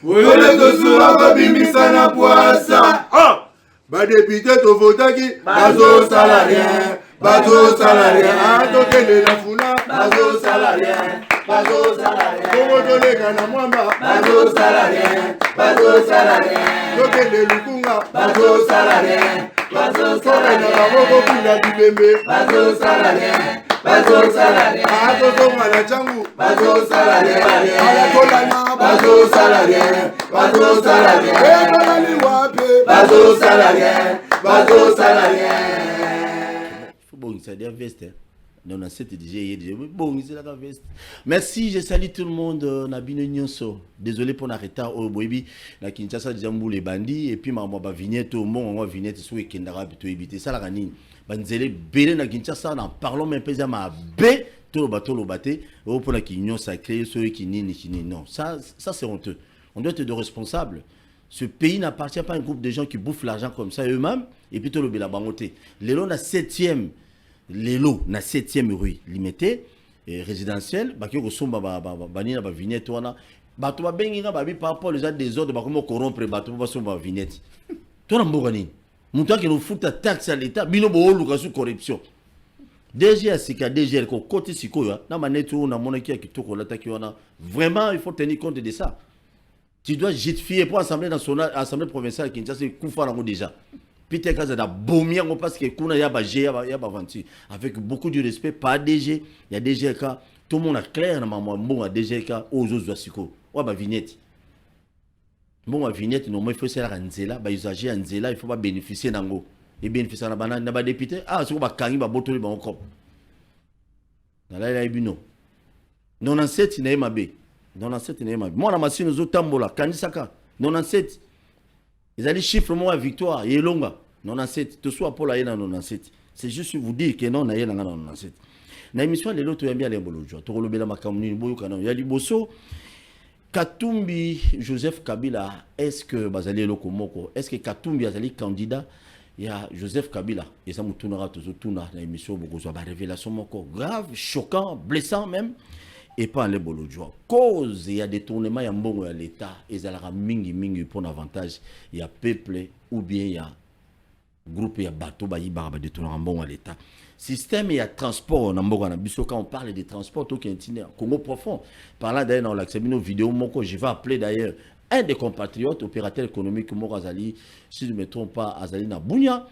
Oyole tosura babimisa na poasa. Badepite tovotaki bazo salarien. Bazo salarien. Tokende na funa. Bazo salarien. Bazo salarien. Tomotolega na mwamba. Bazo salarien. Bazo salarien. Tokende lukunga. Bazo salarien. Bazo salarien. Tokende na moko kuna dibembe. Bazo salarien. Bazo salarien. Toto mwana changu. Bazo salarien. Alakolana. Bazo salarien. Bazo salarien. Ekalani wape. Bazo salarien. Bazo salarien. Bon, ça dit veste. Non, on s'était déjà bon, c'est la veste. Merci, je salue tout le monde. Nabino Nyonso. Désolé pour l'arrêt au Boibi. La Kinshasa déjà mbou les bandits et puis ma vignette au monde, on va vignette sous et Kendara plutôt éviter ça la ranine. Banzele belé na Kinshasa en parlons même pas ma b tout le bateau le baté au pour la Kinyon sacré ceux qui ni non. Ça c'est honteux. On doit être de responsables. Ce pays n'appartient pas à un groupe de gens qui bouffent l'argent comme ça eux-mêmes et puis tout le bela bangoté. L'élo na 7e l'élo na 7e rue limité résidentiel ba ki ko somba ba ni na ba vignette wana bato ba bengi nga ba bi par rapport aux autres des autres ba ko corrompre bato ba somba vignette. Toi na mboka nini? Mutu qui nous fout ta taxe à l'état bino bo luka sous corruption. DG sika DG ko côté sikoyo na manetu na monaki ya kitoko lataki wana vraiment il faut tenir compte de ça. Tu dois justifier pour l'Assemblée nationale, l'Assemblée provinciale qui est Koufa déjà. Peter Kazada, Bomia, parce que Kuna Yaba G, Yaba Vanti. Avec beaucoup de respect, pas DG, il y a DGK. Tout le monde a clair, bon, à DGK, aux autres Siko. Ouais, bah, vignette. Bon, à vignette, non, il faut faire un Nzela, bah, usager un Nzela, il faut pas bénéficier d'ango. Et bénéficier d'un banane, n'a pas député. Ah, c'est quoi, Kangi, bah, botoli, bah, encore. Là, il y a eu non. Non, en 7, il y a eu ma baie. 97 moi la machine aux tambola kanisaka 97 ils allaient chiffre moi victoire et longa 97 tout soit pour la yena 97 c'est juste vous dire que non na yena 97 na émission les loto yambia les bolojo to kolobela makamuni boyo kana ya liboso Katumbi Joseph Kabila est-ce que bazali loko moko est-ce que Katumbi azali candidat ya Joseph Kabila et ça mutunara to tuna na émission beaucoup so ba révélation moko grave choquant blessant même et pas les bolodjoa. Cause il y a des tournements ya mbongo ya l'état et ça la mingi pour avantage il y a peuple ou bien il y a groupe ya bateau ba yiba ba détourner mbongo à l'état. Système il y a transport na mbongo na biso quand on parle des transports au Congo Congo profond. Par là d'ailleurs dans l'accès nos vidéos moko je vais appeler d'ailleurs un des compatriotes opérateur économique Moko Azali si je ne me trompe pas Azali na Bunya.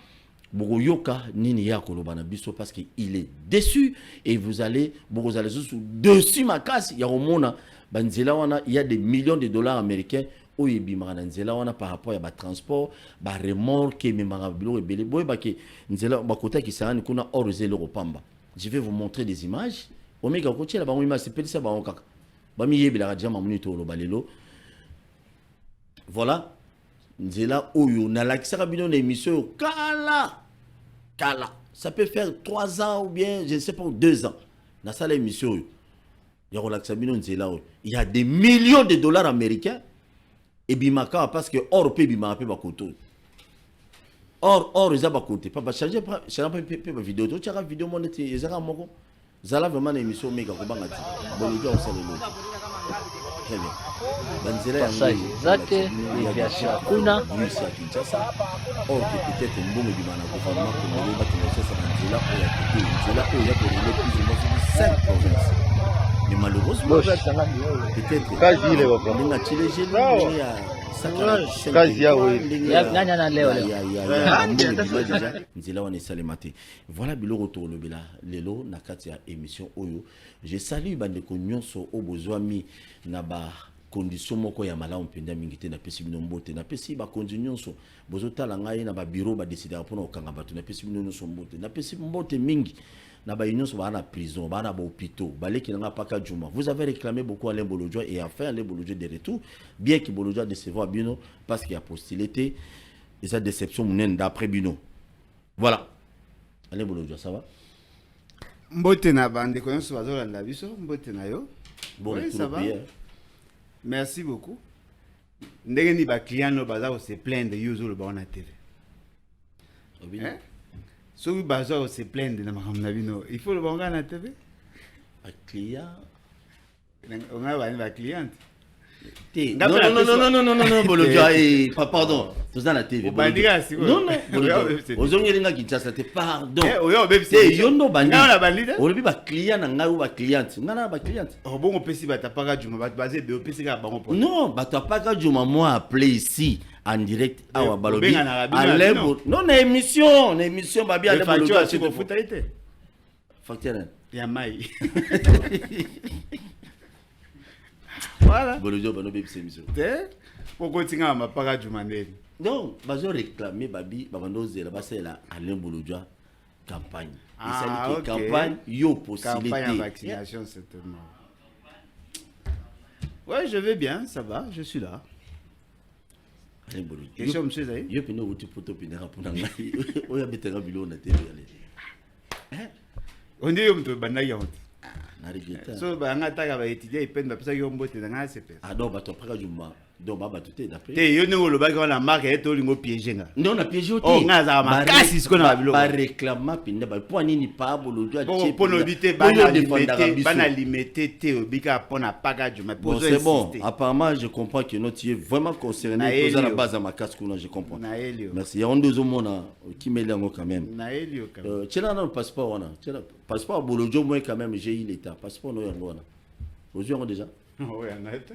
Bogoyoka nini ya kolobana biso parce que il est déçu et vous allez dessus ma casse ya romona banzela wana il y a des millions de dollars américains au yebimara nzela wana par rapport à ba transport ba remorque memara bilo ebele boy ba ke nzela ba kota ki sani kuna orze le repamba. Je vais vous montrer des images omega kotie la ba image c'est petit ça ba onka ba mi yebila radja mamuni to lo balelo voilà nzela oyo na lakisaka bino na émission Kala, ça peut faire 3 ans ou bien, je ne sais pas, 2 ans. Dans cette émission, il y a des millions de dollars américains. Et bimaka parce que or peut bimaka peut bakoto. Or ils ont côté. Pas changer pas vidéo. Tu as vidéo monétaire, ils ont moko. Zala vraiment une émission méga kobangati. Bon le gars on sait le. Très bien. Banzela zake biashara kuna Luisa Kinshasa. Or peut-être un bon bimana gouvernement congolais va commencer ça banzela pour la côté. Banzela pour y a pour les plus ou moins 5 provinces. Mais malheureusement peut-être kazi ile wako. Ndinga chile jeli kazi yao nyanya leo nzela wana salemate. Voilà bilo retour le bela lelo na kati ya émission oyo. Je salue bandeko nyonso o bozwami na ba condition moko ya malamu penda mingi te na pesi bino mbote na pesi ba condition nyonso bozotala ngai na ba bureau ba décider pour na okanga bato na pesi bino nyonso mbote na pesi mbote mingi na ba union so ba na prison ba na ba hôpital ba leki na paka juma. Vous avez réclamé beaucoup Alain Bolodjo et enfin Alain Bolodjo de retour bien que Bolodjo a décevoir bino parce qu'il a postulé et sa déception mounen d'après bino. Voilà. Alain Bolodjo ça va? Mbote na bande ko nyonso bazolanda biso mbote na yo. Bon oui, ça va. Merci beaucoup. Ndenge ni ba client no baza ko se plaindre yuzo le ba na TV. Oui. Si vous avez se plaindre il faut le bon gars à la TV. Un client. On a une cliente. Non, Bolodja, pardon. Vous dans la TV. Non, Bolodja, Kinshasa, pardon. Yondo bandi. On le client, on a client. Bon, on peut si bata pas du moment basé de PC non, bata pas du moment appelé ici en direct à Balobi. Non, émission babia de Bolodja. C'est pour foutaïté. Facteur. Yamai. Voilà. Bolodja, Balobi, c'est émission. Pour continuer à ma parade du mandel. Non, je réclamer Babi, Babandoze, là-bas, c'est là, Alain Bolodja, campagne. Ok. Campagne, yo possibilité. Campagne en vaccination, certainement. Ouais, je vais bien, ça va, je suis là. Alain Bolodja. Question, monsieur Zaï? Yo, pino, ou tu peux t'opérer pour n'engager. On y a bêté un bilon, on a TV. On dit, on te bandaille honte. So, bah, on attaque à étudier, et peine, parce qu'on botte dans un CP. Ah non, bah, tu as pris du mal. Donc, bah, tu t'es d'après. T'es, yo, nous, le bac, la marque, et tout, le piégé. Non, on a piégé au oh, on a ma casse, c'est ce qu'on a vu. Pas réclamant, puis ne pas ni pas, Bolodja. Pour nous dire, ban limité, théobika, pour n'a pas gagné. Bon, c'est bon. Apparemment, je comprends que notre est vraiment concerné. Tout à la base de ma casse, je comprends. Merci. Il y a un deuxième monde qui met l'air quand même. Tu as un passeport, passeport Bolodja, moi, quand même, j'ai eu l'état. Passeport, nous, aujourd'hui, on a déjà. Oui, on a été.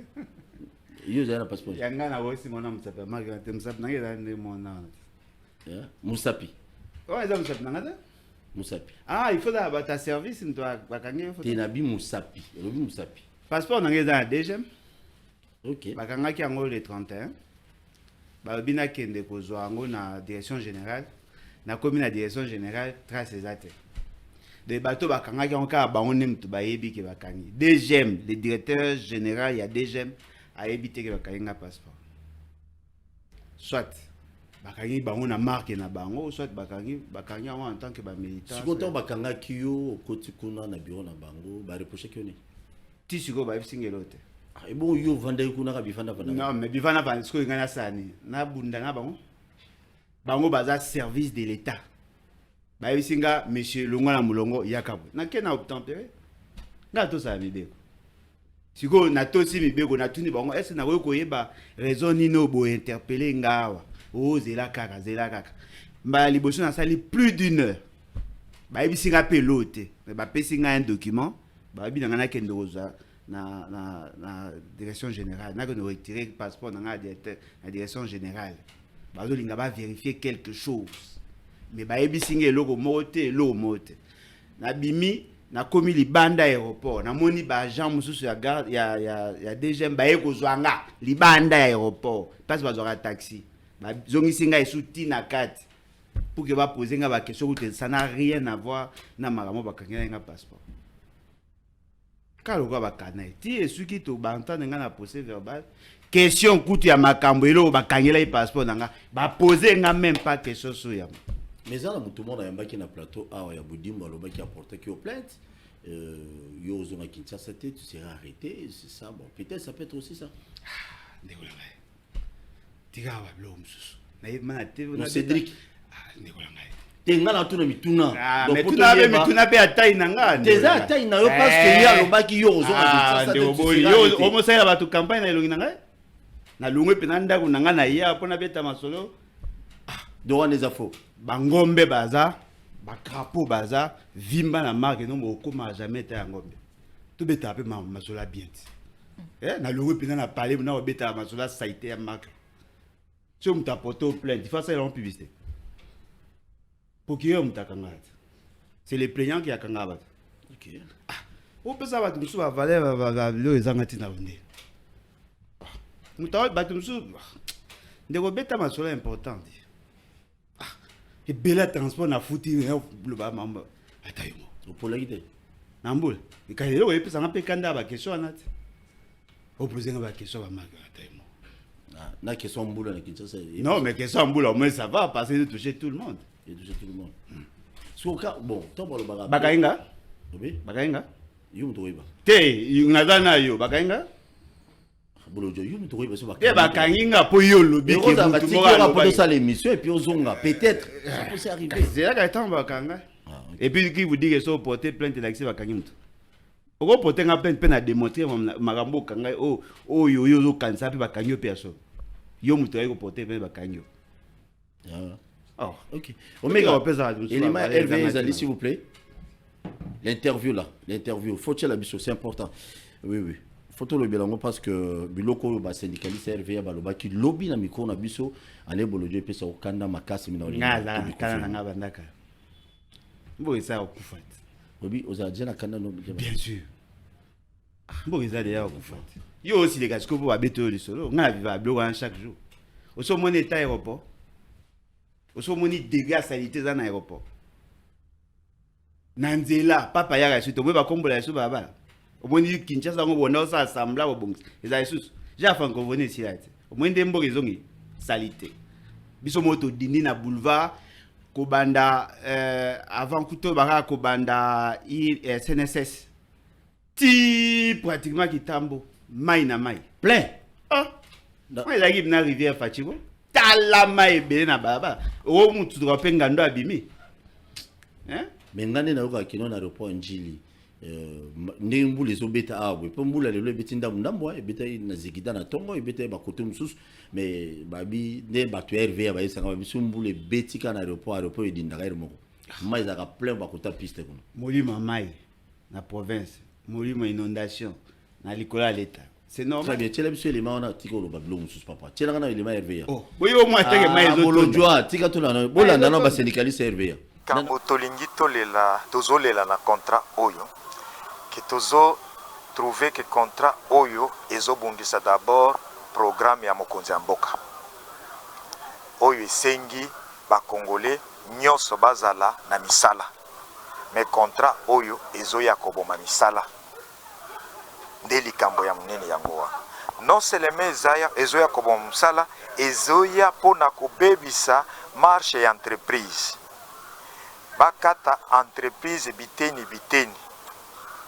Yo j'ai un passeport. Yangana aussi mon nom s'appelle Margaret Msap nangeza ndi mon nom. Musapi. Ouais, ça Msap nangada? Musapi. Ah, il faut d'avoir ta service nto bakange faut. Tenabi Musapi. Lobi Musapi. Passeport nangeza deuxième. OK. Bakanga ki yango le 31. Ba bina kende kozwa yango na direction générale. Na commune na direction générale trace exacte. De bateau bakanga ki yango ka bango nemtu bayebi ke bakangi. Deuxième, le directeur général, il y a deuxième. À éviter que le passeport. Soit, bakangi bango na marque na bango, soit bakangi en tant que militant. Si content bakanga kiyo koti kuna na bureau na bango, ba reprocher que ni. Ti siko ba singelote. Ah et bon yo vanda kuna ka bifanda vanda. Non, mais bifanda vanda siko ngana sani. Na bunda na bango. Bango baza service de l'état. Ba bisinga monsieur Longwana Mulongo yakabo. Na kena obtempérer. Nga to sa mideko. Siko na tosi mibeko na tuni bango est na ko yeba raison nino bo interpeller ngawa o zela kaka mba liboso na sali plus d'une heure ba bisinga pelote ba pesinga un document ba bi na kende roza na direction générale na ko retirer passeport na direction générale ba zo linga ba vérifier quelque chose mais ba bisinga eloko mote lo mote na bimi na komi libanda aéroport na moni ba agent mususu ya garde ya DGM ba eko zwanga libanda aéroport place ba zora taxi ba zongisi nga esuti na kati pour que ba poser nga ba question que ça n'a rien à voir na maramo ba kangela nga passeport kalo kwa ba kanai ti esuki to ba entendre nga na procès verbal question kutu ya makambo elo ba kangela passeport nga ba poser nga même pas question sur ya. Mais ça, tout le monde a un bac na plateau. Ah, il y a Boudimbo, le bac qui a porté qui au plainte. Yo, Zona Kinshasa, tu seras arrêté. C'est ça. Bon, peut-être ça peut être aussi ça. Ah, désolé. Tu vas voir l'homme. Cédric. Ah, désolé. Tu es là, tu n'as mis tout là. Ah, mais tu n'as pas taille nanga. Tu es à taille nanga parce qu'il y a le bac qui yo, Zona Kinshasa. Yo, au moins, ça y a tu campagne na nanga. Na lungu penanda kunanga na ya pona beta masolo. Doa les afos. Bangombe baza, bakrapo baza, vimba na marque non okoma jamais ta ngombe. Tu beta pe masola bien. Na lungu pina na parler na obeta masola saité ya marque. Si on t'a porté au plainte, il faut ça en publicité. Pour qui on t'a kangata. C'est les plaignants qui a kangaba. OK. Ah, on peut savoir tout ça va valer le ezangati na vende. Mutawa batumsu. Ndeko beta masola important. Et bela transport na fouti le ba mamba atayimo pour la guide nambula ikayelo epe sanga pe kanda ba question anati opposer ba question ba maga atayimo ah na question mbula na Kinshasa non mais question mbula au moins ça va passer de toucher tout le monde et toucher tout le monde so ka bon to bolo baga bakainga oui bakainga yum to iba te ngazana yo bakainga Bolodja yum to iba so bakainga bakanginga po yo lobi ki mutu mora pour ça l'émission et puis ozonga peut-être ça peut arriver c'est là que temps bakanga et puis qui vous dit que ça porter plainte d'accès bakangi mutu oko potenga pe na démontrer makambo kanga yo kanisa pe bakanyo pe aso yo muto ayo porter pe bakanyo oh ok Omega élément RVA s'il vous plaît l'interview faut-il la biso c'est important oui faut le bilango parce que biloko ba syndicaliste RVA baloba ki lobby na micro na biso ale bolojo pesa okanda makasi mina ngala kana nga bandaka mbo isa okufat obi ozaje na kanda no bien sûr mbo isa de ya okufat yo aussi les gars ko ba beto le solo nga viva bloko en chaque jour oso moni état aéroport oso moni dégâts sanitaires dans aéroport nanzela papa ya ga suto ba kombola ya suba ba omoni Kinshasa ngo bona osa assembla bo bongs eza isusu ja fa ngo vone si ate omoni ndembo gezongi salité biso moto dini na boulevard ko banda avant kuto baka ko banda SNSS ti pratiquement kitambo mai na mai plein moi la gib na rivière Fatigo tala mai be na baba o mutu do penga ndo abimi mengane na yoka kino na aéroport njili ndembu les obeta abwe po mbula lelo betinda ndambo ebeta na zigida na tongo ebeta ba koto mususu mais babi ne ba to RV ba isanga ba mbule betika na aéroport edinda kaire moko mais aka plein ba kota piste kono molima mai na province molima inondation na likola l'état c'est normal très bien tele biso élément na tiko lo bablo mususu papa tele kana élément RV oh oui au moins teke mai zo bolojwa tika to na bolanda na ba syndicaliste RV kambo tolingi tolela tozolela na contrat oyo que tozo trouver que contrat oyo ezobundisa d'abord programme ya mokonzi ya mboka oyo esengi ba congolais nyonso bazala na misala mais contrat oyo ezoya koboma misala nde likambo ya munene yango wa non seulement ezoya koboma misala ezoya mpona kobebisa marche ya entreprise bakata entreprise biteni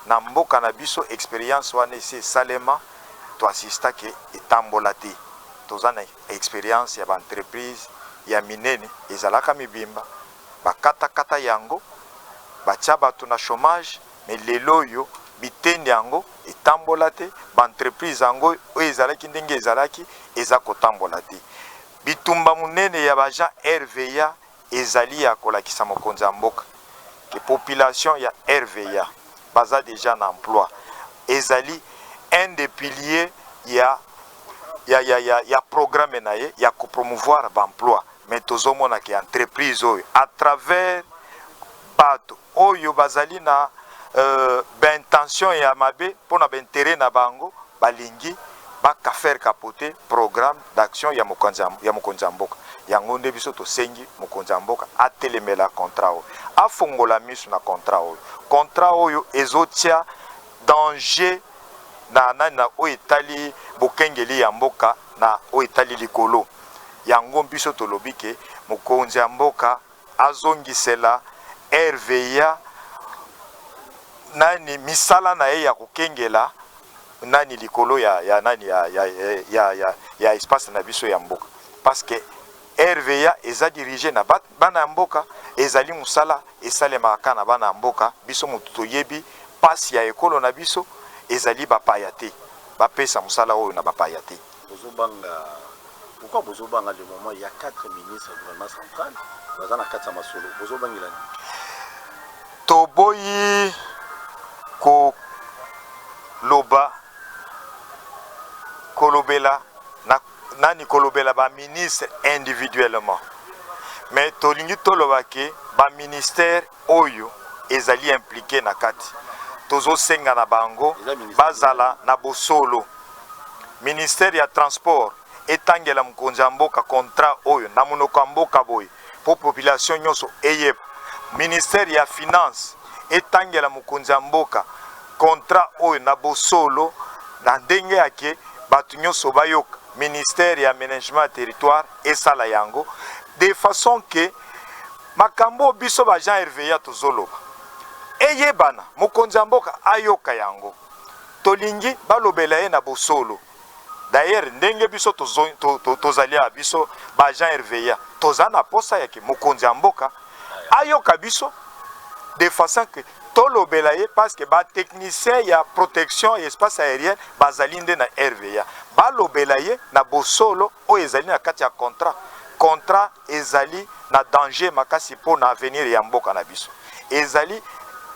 na mboka na biso expérience wana ese salema to assista ke etambola te tozana expérience ya ba entreprise ya minene ezalaka mibimba bakata yango batia bato na chômage mais lelo yo biteni yango etambola te ba entreprise yango oyo ezalaki ndenge ezalaki eza kotambola te bitumba munene ya baja RVA ezali ya kolakisa mokonzi ya mboka ke population ya RVA baza déjà en emploi ezali un des piliers ya programme naye ya ko promouvoir l'emploi mais tozomona ke entreprise oyo à travers bato oyo bazali na intention ya mabe pona intérêt na bango balingi baka faire capoter programme d'action ya mokonzi ya mboka yango nde biso tosengi mokonzi ya mboka atelemela contrat oyo afongola miso na contrat oyo ezotia danger na oyo etali bokengeli ya mboka na oyo etali likolo yango biso tolobi ke mokonzi ya mboka azongisela RVA nani misala na ye ya kokengela nani likolo ya espace na biso ya mboka parce que RVA eza dirigé na bana mboka ezali musala esalemaka na bana mboka biso mutu toyebi pasi ya ekolo na biso ezali bapaya te bapesa musala oyo na bapaya te pourquoi bozobanga le moment il y a 4 ministres du gouvernement central bazana 4 masolo bozobangila toboyi ko loba kolobela na nani kolobela ba ministre individuellement mais tolingi toloba ke ba ministère oyo ezali impliqué na kati tozo senga na bango bazala na bosolo ministère ya transport etangela mokonzi ya mboka contrat oyo na monoko mboka boy po population nyonso eyeba ministère ya finance etangela mokonzi ya mboka contrat oyo na bosolo na ndenge yake batu nyonso bayoka ministère ya aménagement territoire esala yango de façon que makambo biso ba Jean RVA tozoloba eyebana mokonzi ya mboka ayoka yango tolingi balobela ye na bosolo d'ailleurs ndenge biso tozali a biso ba Jean RVA tozana posa yake mokonzi ya mboka ayoka biso de façon que tolobela ye parce que ba technicien ya protection et espace aérien bazali nde na RVA balobela ye na bosolo o ezali na kati ya contrat ezali na danger makasi po na avenir ya mboka na biso ezali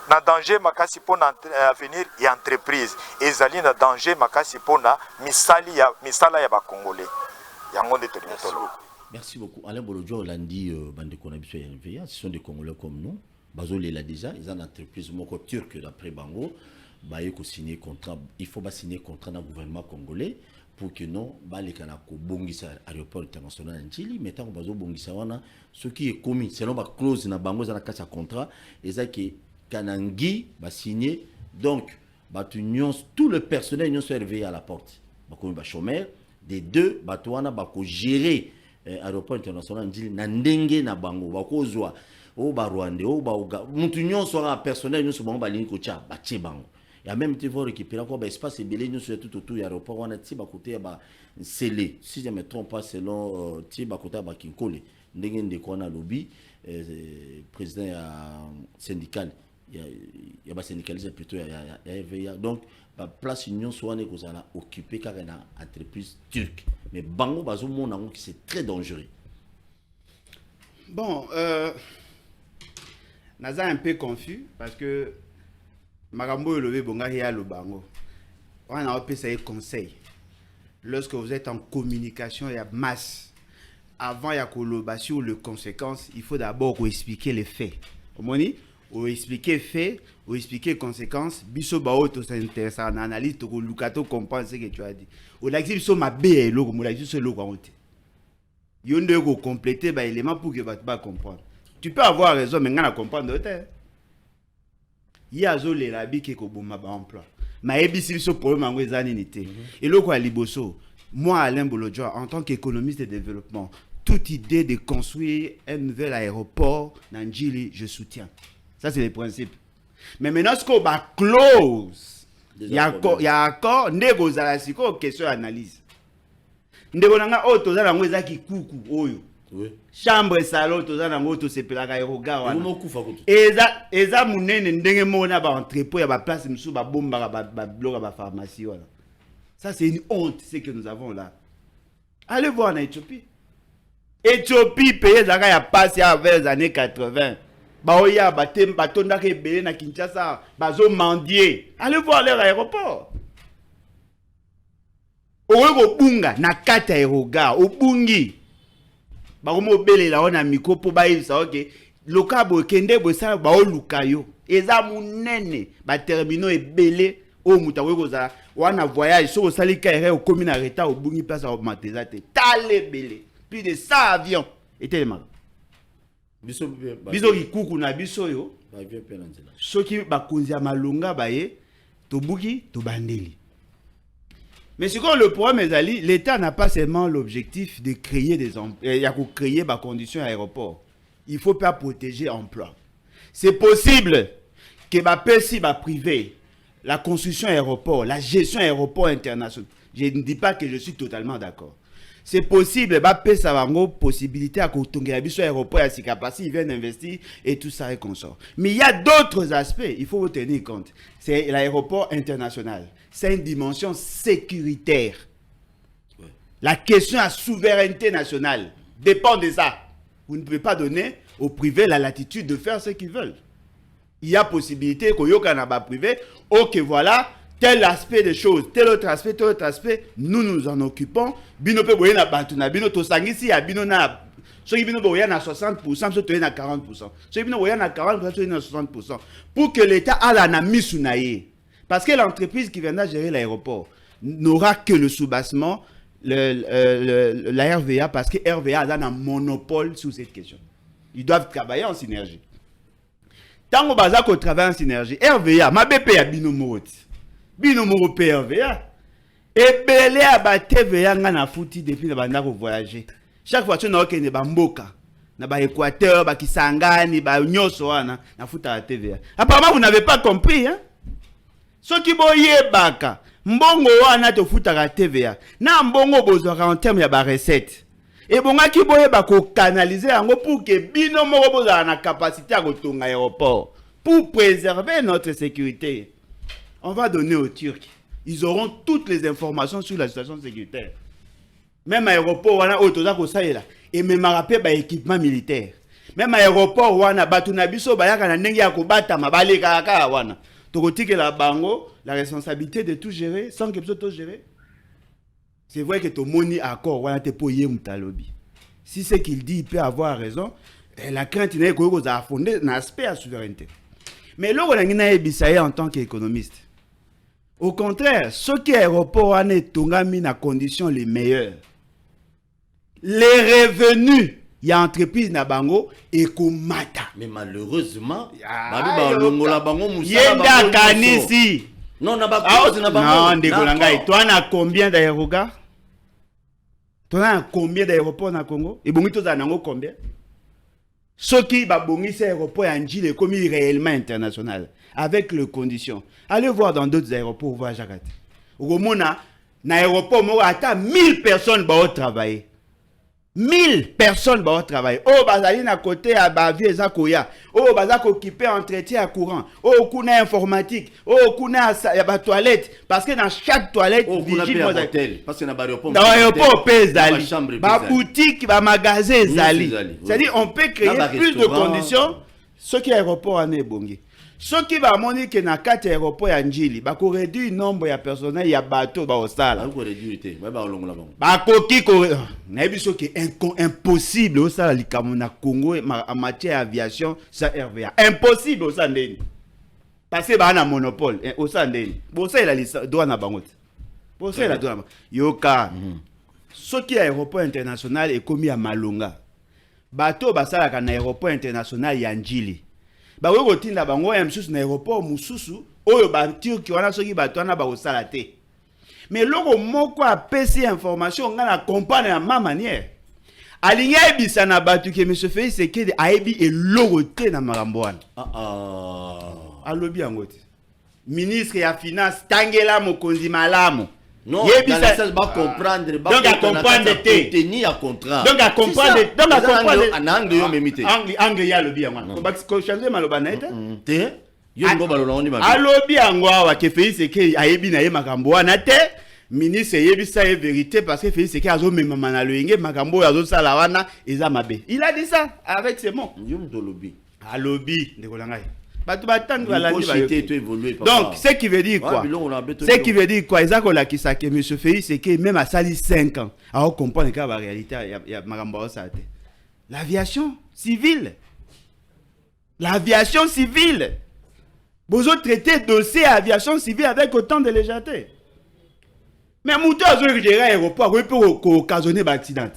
na danger makasi po na avenir ya entreprise ezali na danger makasi po na misala ya ba congolais yango nde tolo. Merci beaucoup. Alain Bolodjo Hollandi bande konabisho ya RVA, ce sont des Congolais comme nous. Bazoli là déjà, ils ont une entreprise moko turque d'après Bango, ba yeko signer contrat, il faut ba signer contrat dans le gouvernement congolais pour que non ba les kana ko bongisa aéroport international Njili, mais tant bazo bongisa wana ce qui est commis selon ba clause na Bango za na kasa contrat, ezaki kanangi ba signer donc ba tout le personnel union sur RVA à la porte. Ba komi ba chômeur des deux ba wana ba ko gérer aéroport international Njili na ndenge na Bango ba kozwa o ba Rwanda o ba Uga mutu nyonso a personnel nyonso bango ba lingi ko tia ba tie bango ya même te vont récupérer encore ba espace belé nyonso tout autour ya aéroport wana ti ba côté ba scellé si je me trompe pas selon ti ba côté ba Kinkole ndenge ndeko na lobby président ya syndical ya ba syndicaliste plutôt ya RVA donc ba place union soit ko ça occupé car na entreprise turque mais bango bazo mona ngo qui c'est très dangereux. Bon naza un peu confus parce que makambo levé bonga ya lo bango on a appelé ça conseil lorsque vous êtes en communication ya masse avant ya koloba sur les conséquences il faut d'abord expliquer les faits omoni ou expliquer fait ou expliquer conséquences biso ba auto s'intéresse en analyse to lukato comprendre ce que tu as dit ou la biso mabe lo mo la biso lo kwa ote yonde ko compléter ba élément pour que ba comprendre. Tu peux avoir raison, mais on a comprendre. Il y a les labis qui ont un emploi. Mais il y a un problème en réalité. Et là, quoi, Liboso, moi, Alain Bolodjo, en tant qu'économiste de développement, toute idée de construire un nouvel aéroport dans Njili, je soutiens. Ça, c'est le principe. Mais maintenant, ce qu'on va close, il y a encore négociation, question d'analyse. Ndebonanga oto za lango ezaki kuku oyo. Oui. Chambre salon to za nango to sepelaka aérogar wana. Eza munene ndenge mona ba entrepôt ya ba place musu ba bomba ba bloc ba pharmacie wana. Ça c'est une honte ce que nous avons là. Allez voir en Éthiopie. Éthiopie pays zaka ya passe ya vers les années 80. Ba oya ba temba tonda ke belé na Kinshasa bazo mendier. Allez voir leur aéroport. Oyo bunga na kata aérogar obungi. Ba komo belela ona mikopo ba yisa OK. Lokabo kende bo sala ba oluka yo. Eza munene ba terminaux ebele o muta wekoza wana voyage so sali kaire o commune arrêta obungi place a augmenter te. Tale bele. Plus de 100 avions étaient les mal. Biso kikuku na biso yo. Ba avion penanzela. Soki ba konzi ya malonga ba ye tobuki to bandeli. Mais ce que le problème est, l'État n'a pas seulement l'objectif de créer des emplois, il y a qu'à créer des conditions aéroport. Il faut pas protéger l'emploi. C'est possible que ma PSI va privé, la construction aéroport, la gestion aéroport international. Je ne dis pas que je suis totalement d'accord. C'est possible, bah ça va avoir possibilité à cotonner aéroport à Sikapasi, ils viennent investir et tout ça et consort. Mais il y a d'autres aspects, il faut vous tenir compte. C'est l'aéroport international. C'est une dimension sécuritaire. Ouais. La question à souveraineté nationale dépend de ça. Vous ne pouvez pas donner au privé la latitude de faire ce qu'ils veulent. Il y a possibilité qu'au Yokanaba privé, ok voilà, tel aspect des choses, tel autre aspect, nous nous en occupons. Bino pe boye na bantuna, bino to sangisi ya bino na so bino boye na 60%, so to na 40%. So bino boye na 40%, so na 60%. Pour que l'État a la na misunaye. Parce que l'entreprise qui viendra gérer l'aéroport n'aura que le soubassement, la RVA, parce que RVA a un monopole sur cette question. Ils doivent travailler en synergie. Tant qu'on travaille en synergie, RVA, ma BP a binomoro pe RVA. Et belé a ba TVA ngana fouti depuis na banda ko voyager. Chaque fois tu na okende ba mboka, na ba Équateur, ba Kisangani, ba nyoso wana na futa la TVA. Apparemment vous n'avez pas compris hein. Ce qui boye baka, mbongo wana to futa la TVA. Na mbongo bozwaka en termes ya ba recette. Et bonga ki boye ba ko canaliser yango pour que bino moko bozala na capacité à kotonga aéroport. pour préserver notre sécurité, on va donner aux Turcs. Ils auront toutes les informations sur la situation sécuritaire. Même aéroport, on a autorisé ça et même rappel équipement militaire. Même aéroport, on a batunabiso, bayaka na nengi ya kubata mabale kaka wana. Tokotike la bango, la responsabilité de tout gérer sans que tout gérer. C'est vrai que ton moni accord, on a te poyer mutalobi. Si c'est qu'il dit, il peut avoir raison. La crainte n'est pas fondée dans l'aspect de la souveraineté. Mais là, on a en tant qu'économiste. Au contraire, ce qui est aéroport, on est mis dans les conditions les meilleures. Les revenus, il y a entreprise na bango et komata. Mais malheureusement, yenda kanisi. Non, non, Ndegolanga, toi, on a combien d'aérogars? Toi, on a combien d'aéroports na Congo? Et bon, tu as combien? Ce qui va bongi ces aéroports en Gilles comme réellement international, avec les conditions. Allez voir dans d'autres aéroports, voir Jagat. Au Mona, dans l'aéroport, il y a 1000 personnes qui vont travailler. 1000 personnes vont travailler. Oh, bazali na côté à Bavier Zakoya. Oh, bazak occupé entretien à courant. Oh, kuna informatique. Oh, kuna ya toilette. Parce que dans chaque toilette, oh, vigile hôtel. Parce que dans l'aéroport, dans l'aéroport, Zali. Ba boutique, ba magasin Zali. C'est-à-dire, on peut créer plus de conditions. Ce qui est aéroport en Ebongi. Ce qui va montrer que dans 4 aéroports en Njili, bah qu'on réduit le nombre de personnel, il y a bateau, bah au sale. Bah qu'on réduit le bah on long là-bas. Bah coquille, n'importe ce qui est impossible au sale, le Congo en matière d'aviation, ça RVA. Impossible au sale. Parce que bah on a monopole au sale. Pour ça il a les droits na bangote. Pour ça il a droit. Yoka. Ce qui est aéroport international est commis à Malonga. Bateau bah ça là qu'un aéroport international ya Njili. Ba we gotinda bango ya msusu na aéroport mususu oyo ba Turki wana soki bato wana ba osala te. Mais loko moko apesi information ngana comprendre na ma manière. Alinga ebisa na batu ke monsieur Félix Sekedi ayebi eloko te na makambo wana. Alobi yango te. Ministre ya finance tangela mokonzi malamu. Non, ça va comprendre. Donc à comprendre te tenir à contrat. Donc à comprendre, donc à comprendre. En angle yo memite. Angle ya lobi yango. Ko changer maloba na ete. Te. Yo ngo balona oni ba. Alobi yango wa ke Félix Sekedi ayebi na ye makambo wana te. Ministre yebi ça est vérité parce que Félix Sekedi azo memama na loyenge makambo azo sala wana eza mabe. Il a dit ça avec ses mots. Yo mto lobi. Alobi ndekolanga. Donc, ce qui veut dire quoi? Ce qui veut dire quoi? Exactement la qui s'est M. Félix, c'est que même à sali 5 ans, alors comprendre que la réalité, il y a l'aviation civile. L'aviation civile. Vous avez traité dossier aviation civile avec autant de légèreté. Mais Moutou a géré l'aéroport, il peut occasionner un accident.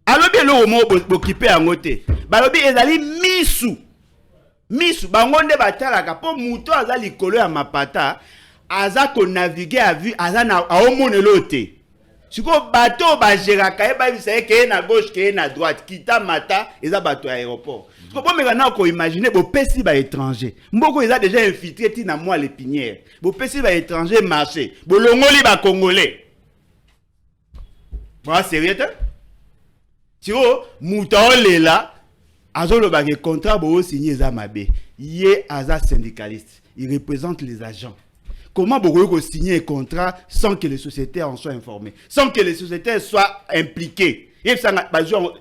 Alors, bien, le mot occupé en côté. Alors, bien, ils allaient mis Misu bangonde batalaka po muto aza likolo ya mapata aza ko naviguer à vue aza na aomonelo te. Siko bato ba geraka e ba bisa ke na gauche ke na droite kita mata eza bato aéroport. Siko bo mekana ko imaginer bo pesi ba étranger. Mboko eza déjà infiltré ti na moi l'épinière. Bo pesi ba étranger marché. Bo longoli ba congolais. Ba sérieux te? Siko muto lela Azolo bagé contrat bo signé Zamabe. Yé aza syndicaliste. Il représente les agents. Comment vous signer un contrat sans que les sociétés en soient informées, sans que les sociétés soient impliquées? Et ça,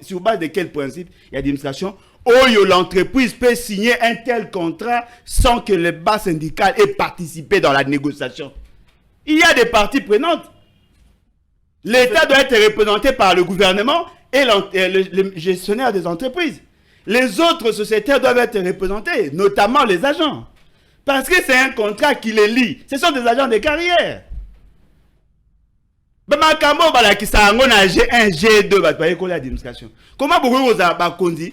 sur base de quel principe? Il y a l'administration. L'entreprise peut signer un tel contrat sans que le bas syndical ait participé dans la négociation. Il y a des parties prenantes. L'État doit être représenté par le gouvernement et le gestionnaire des entreprises. Les autres sociétés doivent être représentées, notamment les agents. Parce que c'est un contrat qui les lie. Ce sont des agents de carrière. Makambo bala ki sa ngo na G1, G2 ba ba école d'administration. Comment beaucoup vous a kondi?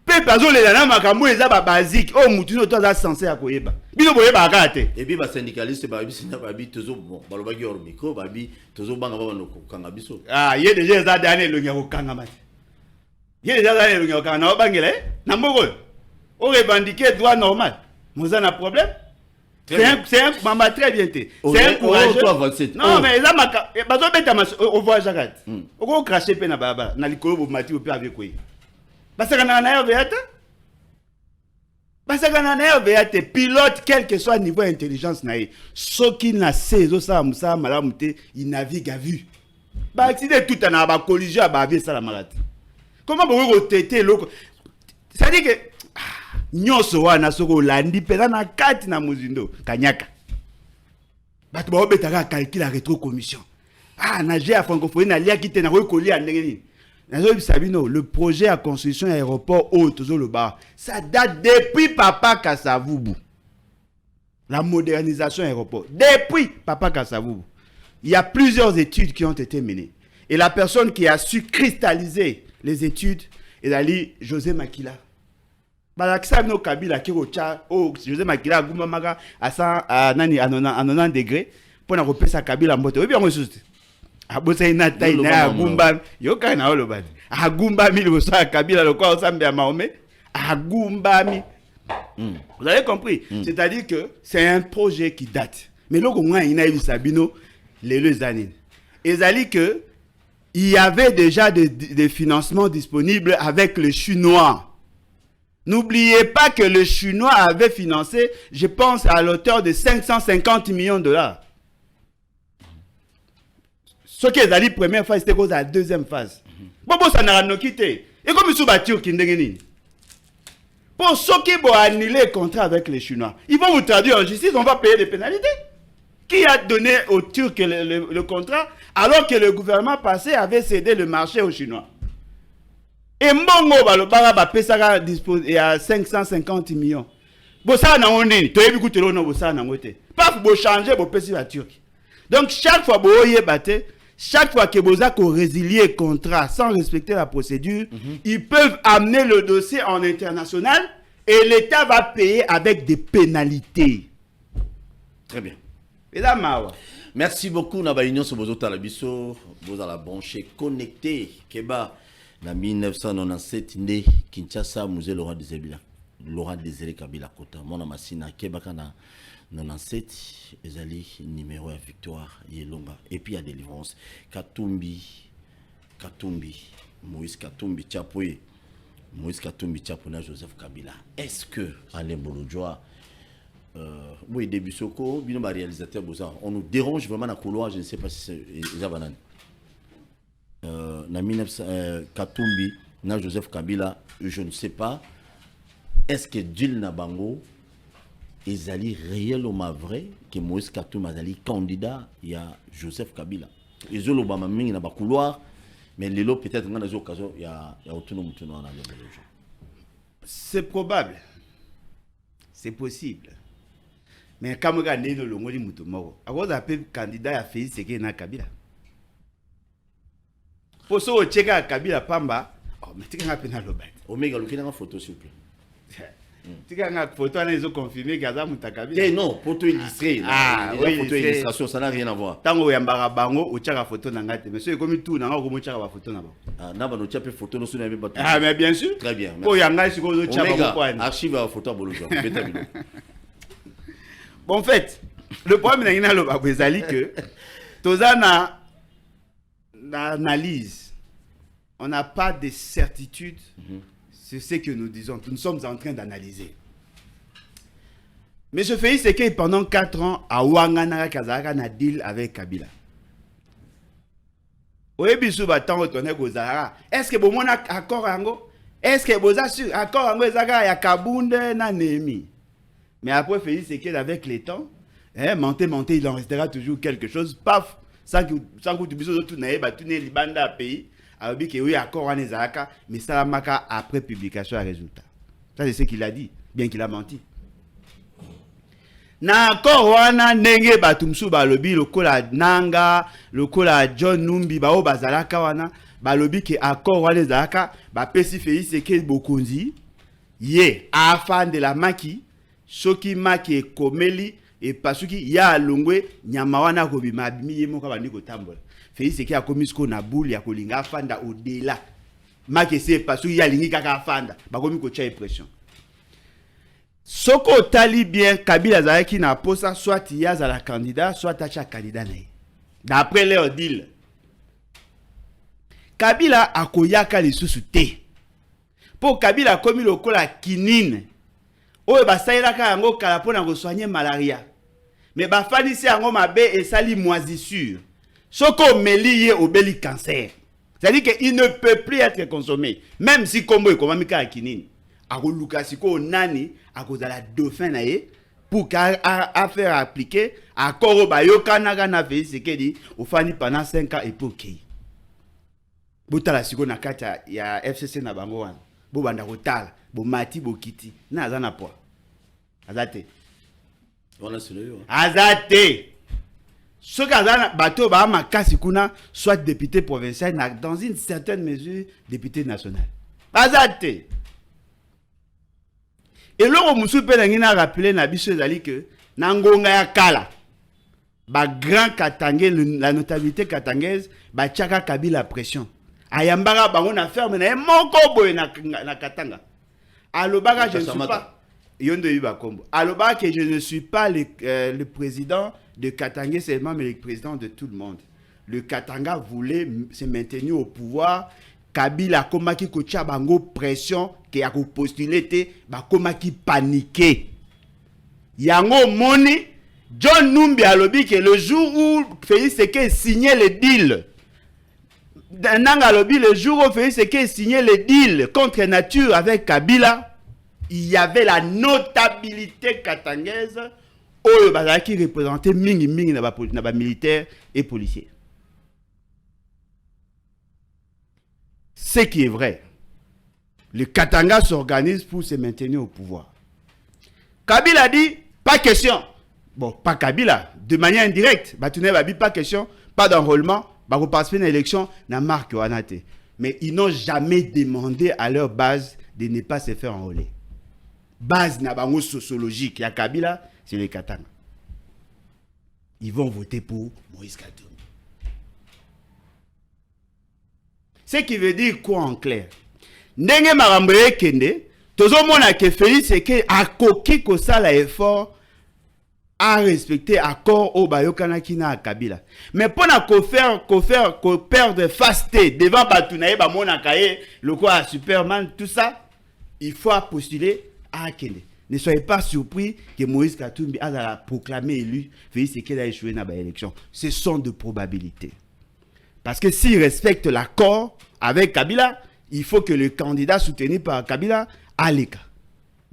Pe pazo le na makambo eza ba basique. Oh mutu no to za censé akoyeba. Bino boyeba akate. Et puis ba syndicaliste ba bi sina ba bi tozo bon baloba gi or micro ba bi tozo banga ba no kanga biso. Ah, yé déjà za dane lo nya ko kanga mati. Yé déjà za lo nya ko kanga na bangele na mboko. O revendiquer droit normal. Vous avez un problème? C'est un maman très bien. C'est un courageux. Non, mais là, on voit Jagat. On va cracher pe na baba. Na likolo bo mati o pe avec quoi. Parce que na na RVA. Parce que na RVA te pilote quel que soit niveau intelligence na ye. Ce qui n'a saisi ça musa malamute, il navigue à vue. Ba accident tout na ba collision ba vie ça la maladie. Comment vous tété loko? Ça dit que nyonso wana soko landi peza na kati na muzindo kanyaka. Bato ba obetaka calcul la rétro commission. Ah na j'ai à francophonie na lia kite na ko kolia ndenge ni. Le projet à construction aéroport haute, ça date depuis Papa Kasavubu. La modernisation aéroport. Depuis Papa Kasavubu. Il y a plusieurs études qui ont été menées. Et la personne qui a su cristalliser les études est Ali José Makila. José Makila a Goumamaga à 90 degrés pour na repérer sa Kabila mbote. Oui, bien, moi, abosa ina tai na agumba yoka na olobani agumba mi le so Kabila le quoi ensemble à Mahomet agumba mi. Vous avez compris? C'est-à-dire que c'est un projet qui date. Mais là on a ina Sabino les années. Et ça dit que il y avait déjà des financements disponibles avec le Chinois. N'oubliez pas que le Chinois avait financé, je pense à l'auteur de 550 millions de dollars. Ce qui est la première phase, c'était la deuxième phase. Bon, ça n'a pas quitté. Et comme ils sont battus, pour ceux qui vont annuler le contrat avec les Chinois, ils vont vous traduire en justice, on va payer des pénalités. Qui a donné aux Turcs le contrat alors que le gouvernement passé avait cédé le marché aux Chinois? Et Mbongo, le Baraba Pesara dispose à 550 millions. Bon, ça n'a pas été. Tu as vu que tu as pas pour changer pour payer la Turquie. Donc, chaque fois que vous avez battu, chaque fois que vous avez résilié le contrat sans respecter la procédure, ils peuvent amener le dossier en international et l'État va payer avec des pénalités. Très bien. Et là, Mawa. Merci beaucoup, Naba Union, sur vos talabiso, vous allez brancher, connecté, Keba, en 1997, né, Kinshasa, Musée Laurent Désiré Kabila Kota, mon amassina, Keba, Kana. 97, ezali numéro à victoire Yelonga et puis il y a délivrance Katumbi Moïse Katumbi Tchapoye na Joseph Kabila. Est-ce que Alain Bolodjoa oui début soko bino ba réalisateur boza on nous dérange vraiment na couloir, je ne sais pas si c'est Zabanan na 1900 Katumbi na Joseph Kabila, je ne sais pas est-ce que Dil na bango ezali réellement vrai que Moïse Katumbi azali candidat il y a Joseph Kabila ezolo ba mingi na ba couloir mais lelo peut-être ngana zo occasion il y a autonome mutuno na lelo. C'est probable, c'est possible, mais quand on regarde le longo di mutu moko akoza appel candidat ya Félix Tshisekedi na Kabila pour so cheka Kabila pamba oh mais tika ngapi na lobati Omega lukina nga photo s'il vous plaît. Tika nga photo ana ils ont confirmé gaza muta Kabila. Eh non, photo illustrée. Ah, oui, photo illustration, ça n'a rien à voir. Tango yambara bango ochaka photo na ngate mais so comme tout na nga ko mochaka ba photo na ba. Ah, na ba no tchape photo no suna ba. Ah mais bien sûr. Très bien. Pour yanga siko zo tchaka ba quoi. Archive à photo bolojo. Bon en fait, le problème na lo ba bezali que tozana analyse. On n'a pas de certitude. C'est ce que nous disons. Nous sommes en train d'analyser. Mais ce fait, c'est que pendant 4 ans, à Ouangana, Kazaka, na deal avec Kabila. Est-ce que vous avez un accord? Est-ce que vous avez un accord avec Kabunde na Nemi? Mais après, c'est qu'avec les temps, monter, il en restera toujours quelque chose. Paf, sans que tout n'ait libanda pays. Alors, oui, accord en Ezaka, mais ça m'a après publication à résultat. Ça, c'est ce qu'il a dit, bien qu'il a menti. Na accord wana nenge batumsu balobi lokola Nanga, lokola John Numbi ba o bazalaka wana balobi ke accord wana Ezaka ba pesi Félix Tshisekedi bokonzi ye afan de la maki soki maki komeli et pasuki ya longwe nyama wana ko bima abimi yemo ka bandi ko tambola. Félix Tshisekedi a commis ce qu'on a boule ya kolinga afanda au-delà. Maki se pasuki ya lingi kaka afanda ba komi ko tia pression. Soko tali bien Kabila Zaki na posa soit il y a la candidat soit tacha candidat naï. D'après leur deal. Kabila akoyaka lisusu te. Pour Kabila komi lokola kinine. oyo basalelaka yango kala mpona kosoigner malaria. Mais bafanisi yango mabe esali moisissure. Soko omeli ye obeli cancer. C'est-à-dire qu'il ne peut plus être consommé. Même si kombo ekomamika akinini. Ako lukasiko nani akozala dauphin na ye pour à faire appliquer accord bayoka naga na Félix Tshisekedi ofani pendant 5 ans et pour qui. Botala siko na kata ya FCC na bango wana. Bo banda kotala, bo mati bo kiti. Na azana po. Azate. Voilà c'est le. Azate. Ce qu'azana bateau ba makasi kuna soit député provincial dans une certaine mesure député national. Azate. Et l'on musu pe na rappeler na biso ezali que na ngonga ya kala ba grand katangé la notabilité katangaise ba tchaka Kabila pression. Ayambara bango na ferme na moko boye na Katanga. Alobaka je ne suis pas Yondo Yuba Kombo. Alobaka que je ne suis pas le président de Katanga seulement mais le président de tout le monde. Le Katanga voulait se maintenir au pouvoir. Kabila komaki kocha bango pression que a postulé te ba komaki paniqué. Yango moni John Numbi alobi que le jour où Félix Tshisekedi signait le deal Nanga alobi le jour où Félix Tshisekedi signait le deal contre nature avec Kabila, il y avait la notabilité katangaise oyo bazaki représenter mingi na ba militaires et policiers. Ce qui est vrai, le Katanga s'organise pour se maintenir au pouvoir. Kabila dit, pas question. Bon, pas Kabila, de manière indirecte. Batouné Babi, pas question, pas d'enrôlement, bah vous participer à l'élection, n'a marque Wanate. Mais ils n'ont jamais demandé à leur base de ne pas se faire enrôler. Base n'a pas sociologique. Il y a Kabila, c'est les Katanga. Ils vont voter pour Moïse Katumbi. Ce qui veut dire quoi en clair? Ndenge maramboye kende, tozo mona ke Félix Tshisekedi akoki kosala effort à respecter accord au bayokana kina Kabila. Mais pour ko perdre fasté devant Batounaye ba mona kaye le quoi Superman tout ça, il faut postuler à Kende. Ne soyez pas surpris que Moïse Katumbi a proclamé élu Félix Tshisekedi a échoué dans l'élection. Ce sont de probabilités. Parce que s'il respecte l'accord avec Kabila, il faut que le candidat soutenu par Kabila a les cas.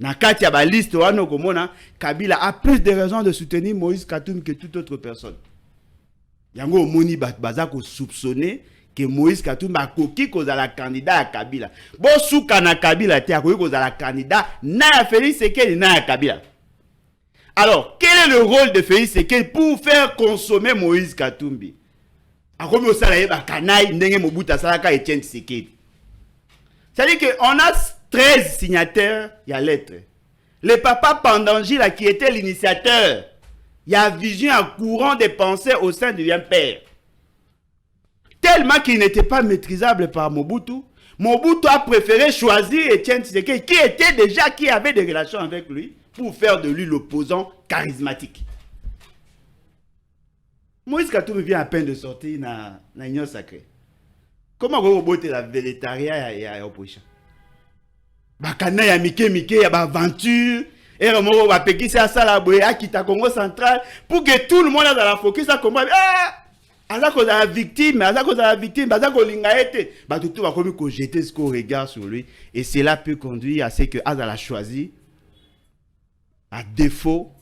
Dans la liste, Kabila a plus de raisons de soutenir Moïse Katumbi que toute autre personne. Yango Moni Bazako soupçonné que Moïse Katumbi a coquille cause à la candidat à Kabila. Bon souka na Kabila te a coquille cause à la candidat na Félix Tshisekedi na Kabila. Alors, quel est le rôle de Félix Tshisekedi pour faire consommer Moïse Katumbi? C'est-à-dire qu'on a 13 signataires, il y a lettre. Le papa Pandangi, là, qui était l'initiateur, il y a vision en courant des pensées au sein du bien père. Tellement qu'il n'était pas maîtrisable par Mobutu, Mobutu a préféré choisir Etienne Tshisekedi, qui avait des relations avec lui, pour faire de lui l'opposant charismatique. Moïse Katumbi vient à peine de sortir dans l'Union sacrée. Comment vous bottez la végétariat et l'opposition? Bakana ya mike ya ba aventure et remongo ba pekisa sala boye akita Congo central pour que tout le monde a la focus à comment azako za victime bazako linga ete ba tout va comme ko jeter ce qu'on regarde sur lui et cela peut conduire à ce que Azala choisi à défaut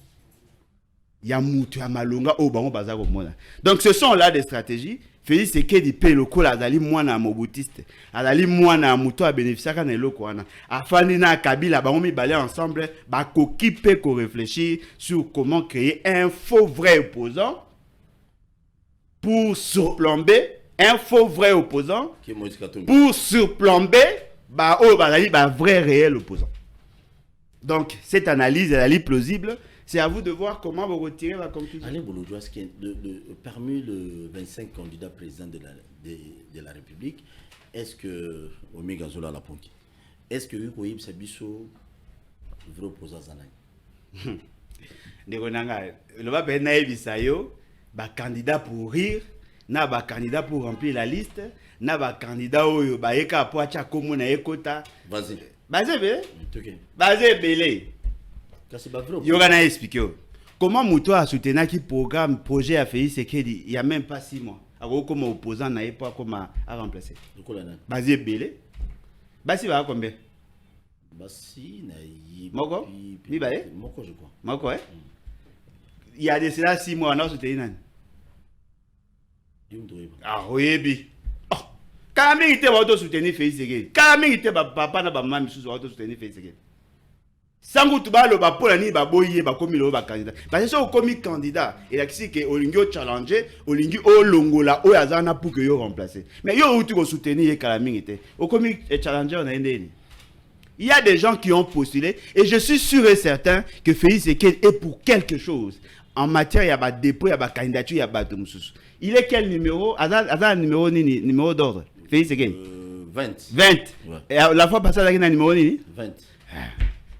ya mutu ya malonga o bango bazako mona. Donc ce sont là des stratégies. Félix Tshisekedi pe lokola azali mwana mobutiste azali mwana muto a bénéficiaka na eloko wana afandi na Kabila bango mibale ensemble bakoki pe ko réfléchir sur comment créer un faux vrai opposant pour surplomber un faux vrai opposant pour surplomber ba o bazali ba vrai réel opposant. Donc cette analyse elle est plausible. C'est à vous de voir comment vous retirez la conclusion. Alain Bolodjoa, parmi les 25 candidats présidents de la République, est-ce que, Omega Zola la Ponki, est-ce que vous voyez Sabiso vrai opposant Zanay? Le va bien Bisayo, candidat pour rire, na candidat pour remplir la liste, na candidat oyo ba eka poacha komo na ekota. Vas-y. Vas-y belé. Yogana expliqué. Comment Mouto a soutenu qui programme, projet a fait il n'y a même pas 6 mois. Alors, comme opposant, n'a pas comme à remplacer. Basé Belé. Basé va combien? Bassi, naïe. Moko? Oui, bah, Moko, je crois. Moko, hein? Il y a de cela 6 mois, on a soutenu. Ah oui, bi. Quand même, il était auto soutenir Félix Tshisekedi. Quand même, il était papa na maman sous auto soutenir Félix Tshisekedi. Sangu tuba lo ba pola ni ba boye ba komi lo ba candidat. Parce que so komi candidat, il a dit que Olingi o challenger, Olingi o longola o azana pour que yo remplacer. Mais yo tu ko soutenir Kalamingi était. O komi challenger na ndeni. Il y a des gens qui ont postulé et je suis sûr et certain que Félix Tshisekedi est pour quelque chose. En matière, il y a pas dépôt, il y a pas candidature, il y a pas de moussous. Il est quel numéro? Azan numéro ni numéro d'ordre. Félix Tshisekedi. 20. 20. Ouais. Et la fois passée, il a un numéro ni 20.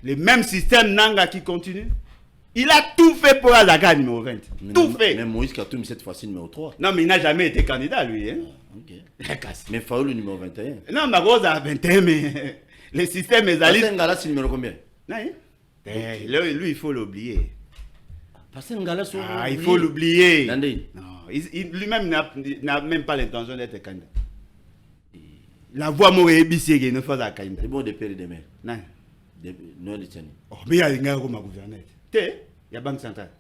Le même système Nanga qui continue. Il a tout fait pour Azaka numéro 20. Mais tout fait. Même Moïse Katoum, cette fois-ci, numéro 3. Non, mais il n'a jamais été candidat, lui. Hein? Ok. Mais Faoul, le numéro 21. Non, ma grosse a 21, mais le système est allé. Ngala, c'est numéro combien? Non, lui, il faut l'oublier. Ah, il faut l'oublier. Non, lui-même n'a même pas l'intention d'être candidat. La voix mauvaise est ne fait pas candidat. C'est bon de père et de mère. Non. Non, les tiennes. Oh, mais il y a un gars comme gouverneur. Il y a la Banque centrale.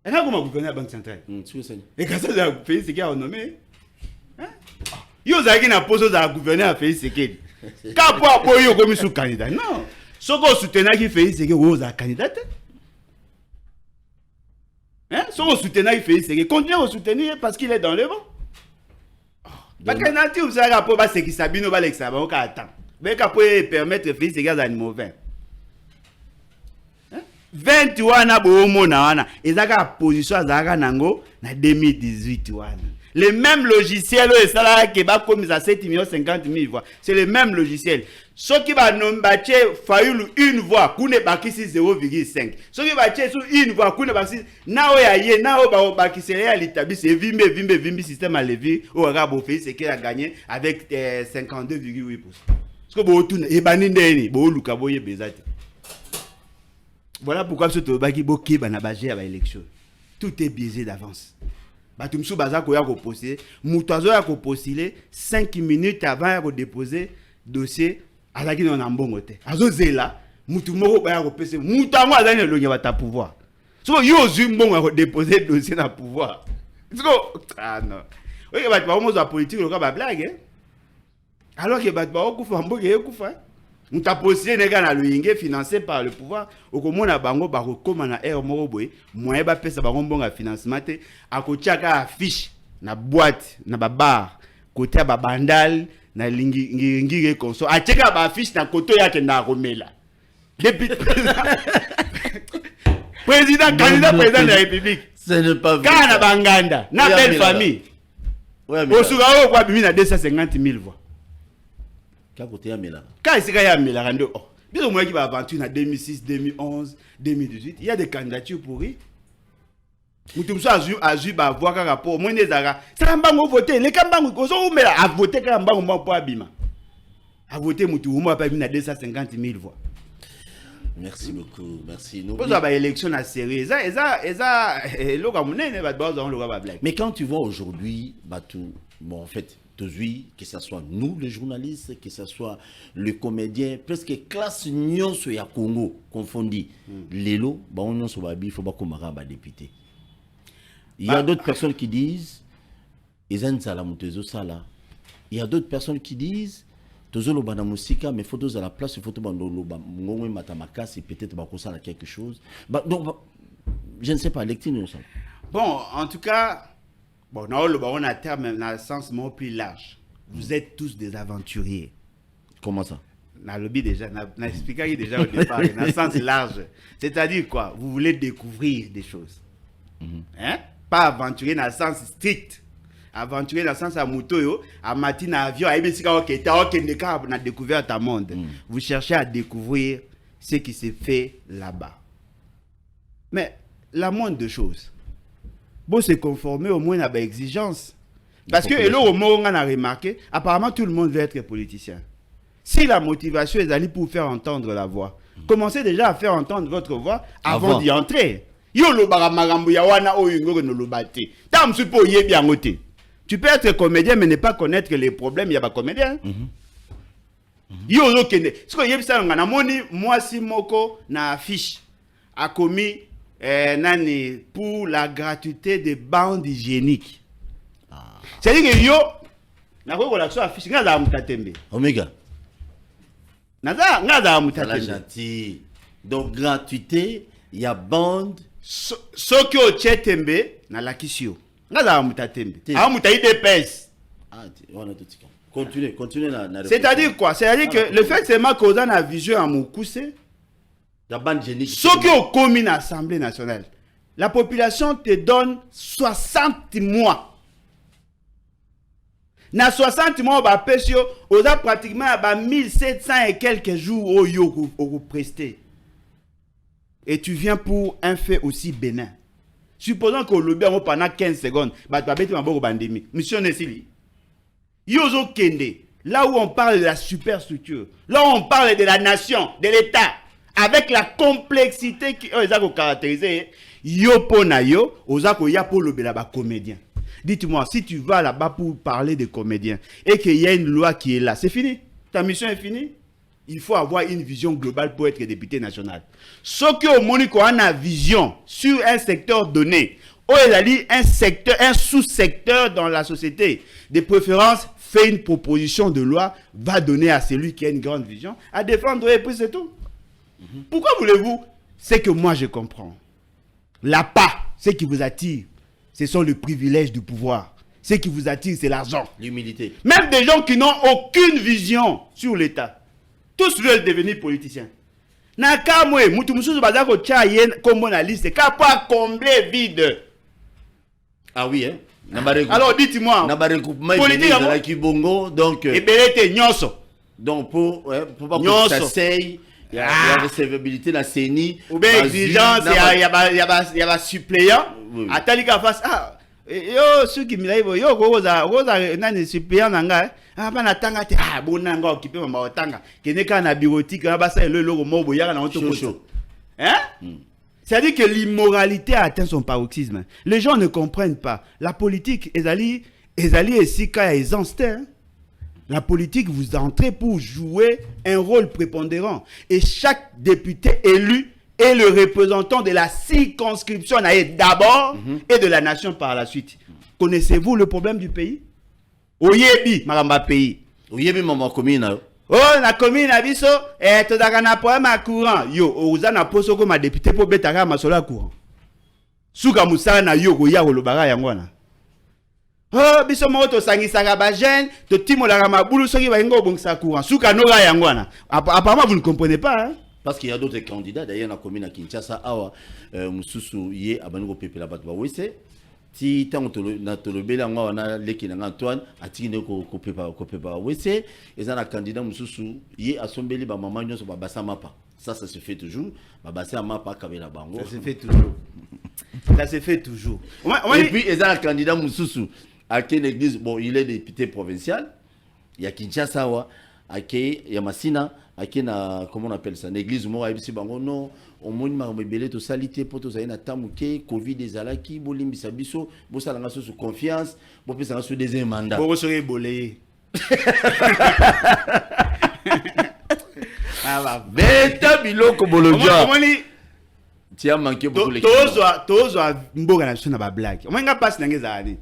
Il y a un gars comme gouverneur de la Banque centrale. Et quand ça, le pays, c'est qui a nommé. Il y a un poste de gouverneur à Félix Tshisekedi. Quand pour appuyer comme sous candidat. Non. Ce qu'on soutient qui Félix Tshisekedi, vous êtes candidat. Hein? Ce qu'on soutient qui Félix Tshisekedi, continuez à soutenir parce qu'il est dans le vent. Parce que quand vous savez que c'est qui s'habille, nous va l'examen, on attend. Mais qu'on peut permettre Félix Tshisekedi à niveau 20. 20 wana bomo na wana ezaka position azaka nango na 2018 wana. Le même logiciel et ça qui va comme à 7 millions 50 000 voix. C'est le même logiciel. Ce qui va nombacher Fayoulou une voix, kune bakisi 0,5. Ce qui va sur une voix, kune bakisi nao ya ye nao ba bakisi ya litabi c'est vimbe système à lever au rabo fait c'est qu'il a gagné avec 52,8%. Ce que bo tuna e banindeni bo luka boye bezati. Voilà pourquoi ce tobaki boki bana baje à l'élection. Tout est biaisé d'avance. Batumsu baza ko ya ko poster, mutazo ya ko postuler 5 minutes avant de déposer dossier azaki na mbongo te. Azo zela, mutu moko ba ya ko pese, mutango azani longa bata pouvoir. So yo zu mbongo ya ko déposer dossier na pouvoir. So non. Oui, ba ba mo za politique loka ba blague. Alors que ba ba ko fa mboge ekufa. On t'a posé les gars na financé par le pouvoir au komona bango ba ko na air moko boy moyen ba pesa bango bonga financement te akotiaka affiche na boîte na ba bar côté ba bandal na ngire konso acheka ba affiche na koto yake na romela depuis président candidat président de la République ce n'est pas vrai kana banganda na belle famille osuka o kwa bimi na 250 000 voix. Quand il y a Mélarando, bien moi qui va aventure en 2006, 2011, 2018, il y a des candidatures pourries. Nous sommes à Juba voir un rapport. Moi, les Ara, c'est un bango voté. Les Kambango, ils ont voté quand un bango pour Abima. À voter, nous avons pas 250 000 voix. Merci beaucoup, merci. Nous avons une élection à série. Mais quand tu vois aujourd'hui, bon, en fait, que ce soit nous les journalistes, que ce soit le comédien, presque classe nyonso ya Congo confondu. Lelo, ba on nyonso ba bi faut ba komara ba député. Il y a d'autres personnes qui disent ezan sala mutezo sala. Il y a d'autres personnes qui disent tozolo bana musika mais photos à la place photo bandolo ba ngongwe matamaka c'est peut-être ba kosala quelque chose. Donc je ne sais pas lecture. Bon, en tout cas bon, on a terme dans le sens moins plus large. Vous êtes tous des aventuriers. Comment ça? Dans le lobby déjà, dans l'explication déjà au départ, dans le sens large. C'est-à-dire quoi? Vous voulez découvrir des choses. Hein? Pas aventurier dans le sens strict. Aventurier dans le sens à moto, à matin à avion, à na découvert ta monde. Vous cherchez à découvrir ce qui se fait là-bas. Mais la moindre de choses. Bon, se conformer au moins à l'exigence. Parce que, et là, au moins, on a remarqué, apparemment, tout le monde veut être politicien. Si la motivation est allée pour faire entendre la voix, Commencez déjà à faire entendre votre voix avant d'y entrer. Yo lo baramagambo ya wana oyingo no lo bate. Tam supo yebi angote. Tu peux être comédien mais ne pas connaître les problèmes ya ba comédien. Yo lo kende. Siko yebi sa ngana moni mwasi moko na affiche a commis nani pour la gratuité des bandes hygiéniques. C'est-à-dire que yo na ko la so affiche ngaza mutatembe. Omega. Ngaza mutatembe. Gentil. Donc gratuité, il y a bande. Soki o chetembe na lakisio. Ngaza mutatembe. A mutai DPS. Ah, on a tout ça. Continuez na. C'est-à-dire quoi? C'est-à-dire que le fait c'est ma cause na vision à Mokuse. La bande génique. Soki o komi na Assemblée nationale. La population te donne 60 mois. Na 60 mois ba pesio, on a pratiquement 1700 et quelques jours au yo au presté. Et tu viens pour un fait aussi bénin. Supposons que le bien pendant 15 secondes, bah tu vas mettre un bon bandémie. Mission Nessili. Yozo Kende, là où on parle de la superstructure, là où on parle de la nation, de l'État, avec la complexité qui est caractérisée, yo pona yo, ozako ya pour le bela comédien. Dites-moi, si tu vas là-bas pour parler de comédiens et qu'il y a une loi qui est là, c'est fini. Ta mission est finie. Il faut avoir une vision globale pour être député national. Ce que Monico a une vision sur un secteur donné, ou il a dit un secteur, un sous-secteur dans la société, de préférence, fait une proposition de loi, va donner à celui qui a une grande vision, à défendre et puis c'est tout. Pourquoi voulez-vous? C'est que moi je comprends. L'appât, ce qui vous attire, ce sont les privilèges du pouvoir. Ce qui vous attire, c'est l'argent. L'humilité. Même des gens qui n'ont aucune vision sur l'État. Tous veulent devenir politiciens. Nakamwe, Moutoumousou Bazako Tchayen, comme on a liste, c'est qu'à pas combler vide. Ah oui, hein? Alors dites-moi, politique à Kibongo, donc. Et Belete Nyonso. Donc pour pas que ça s'aille, il y a la recevabilité, la CENI. Ou bien exigence, il y a suppléant. À Talika face, yo, ceux qui me disent, yo, Rosa, nani suppléant nanga, pas na tanga, bon nanga, occupé ma tanga, qui n'est qu'un bureautique, ça est le logo mobo, y'a un autre chaud. Hein? C'est-à-dire que l'immoralité a atteint son paroxysme. Les gens ne comprennent pas. La politique, ezali ici quand ils ont la politique, vous entrez pour jouer un rôle prépondérant. Et chaque député élu est le représentant de la circonscription d'abord et de la nation par la suite. Connaissez-vous le problème du pays? Oyebi, maramba pays. Oyebi, maman commune. Oh, na commune à biso, tu as un problème à courant. Yo, oza na poso comme député pour betaka masola courant. Souka musala na yo goya olobara yangwana. Oh, biso mo to sangisaka ba jeune, to timolaka mabulu soki ba ngo bongisa courant. Souka nora yangwana. Apparemment vous ne comprenez pas hein. Parce qu'il y a d'autres candidats d'ailleurs dans la commune à Kinshasa awa mususu ye abango pepela batwa wese. Si tant na tolobela nga wana leki na Antoine atiki ko pepa wese eza na candidat mususu ye asombeli ba maman nyonso ba basa mapa. Ça se fait toujours. Ba basa mapa kabela bango. Ça se fait toujours. Ça se fait toujours. Et puis eza na candidat mususu à quelle église bon il est député provincial. Il y a Kinshasa wa ake ya Masina ake na comment on appelle ça l'église mo ayebisi bango non au moni marobelé to salité pour to na tamuke covid ezalaki bolimbisa biso bosala ngaso sous confiance bo pesa ngaso deuxième mandat bo sori bolé ah va beta biloko bolonja tia manqué beaucoup les tozo mboga na biso na ba blague o menga passe nangeza ani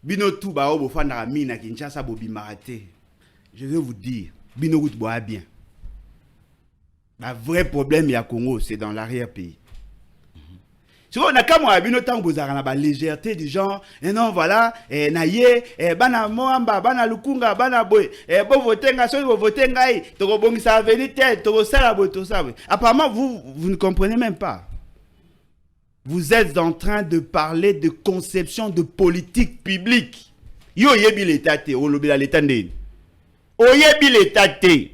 bino tout ba o bofanda mina Kinshasa bobimate. Je vais vous dire bino route boa bien. Le vrai problème ya Congo, c'est dans l'arrière-pays. Si on a comme bino tant vous avez la légèreté du genre, et non voilà, naye, bana moamba, bana lukunga, bana boy, bon votenga, so votenga, to bongi sa venir tête, to sala boto sa. Apparemment vous ne comprenez même pas. Vous êtes en train de parler de conception de politique publique. Yo yebi l'état te, o lobi la l'état ndeni. Oyebi l'état te.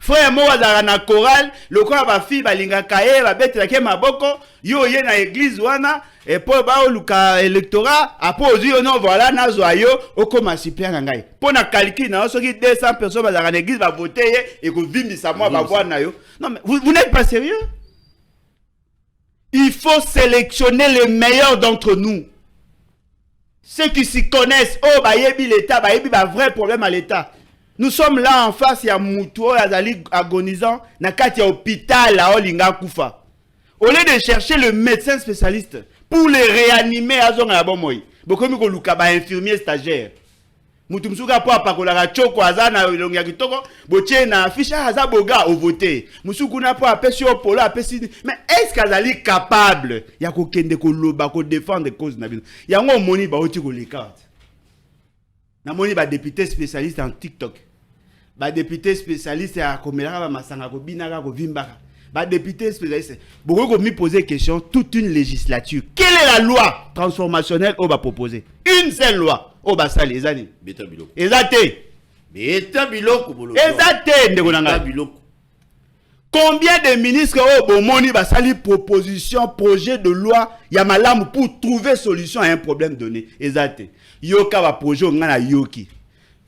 frère mo azara na choral lokola ba fille balinga kaye ba betela ke maboko yo ye na église wana et po ba oluka électorat apose yo non voilà na zo yo okoma suppléant ngai po na calcul na soki 200 personnes bazara na église ba voter et ko vimbisa moi ba voir na yo. Non mais vous n'êtes pas sérieux? Il faut sélectionner les meilleurs d'entre nous. Ceux qui s'y connaissent, oh ba yebi l'état, ba yebi ba vrai problème à l'état. Nous sommes là en face, il y a Moutou, Azali agonisant, nakati ya hôpital, là, Olinga Koufa. Au lieu de chercher le médecin spécialiste pour les réanimer à Zonga Yabomoy, beaucoup de gens infirmier stagiaire. Moutou Moussouka po apakola choko azana longia kitoko, botie na affiche aza boga au voter. Moussoukou na po apesi au polo apesi. Mais est-ce qu'Azali capable ya ko kende ko loba ko défendre cause na bino? Ya ngo moni ba oti ko les cartes. Na moni ba député spécialiste en TikTok. Ba député spécialiste à komelaka ba masanga ko binaka ko vimbaka. Ba député spécialiste. Beaucoup me poser question toute une législature. Quelle est la loi transformationnelle on va proposer? Une seule loi. Oh bah ça les années. Beta biloko. Ezate. Beta biloko bolo. Ezate ndekonanga. Biloko. Combien de ministres au bomoni ba sali proposition projet de loi ya malamu pour trouver solution à un problème donné. Ezate. Yoka va projet ngana yoki.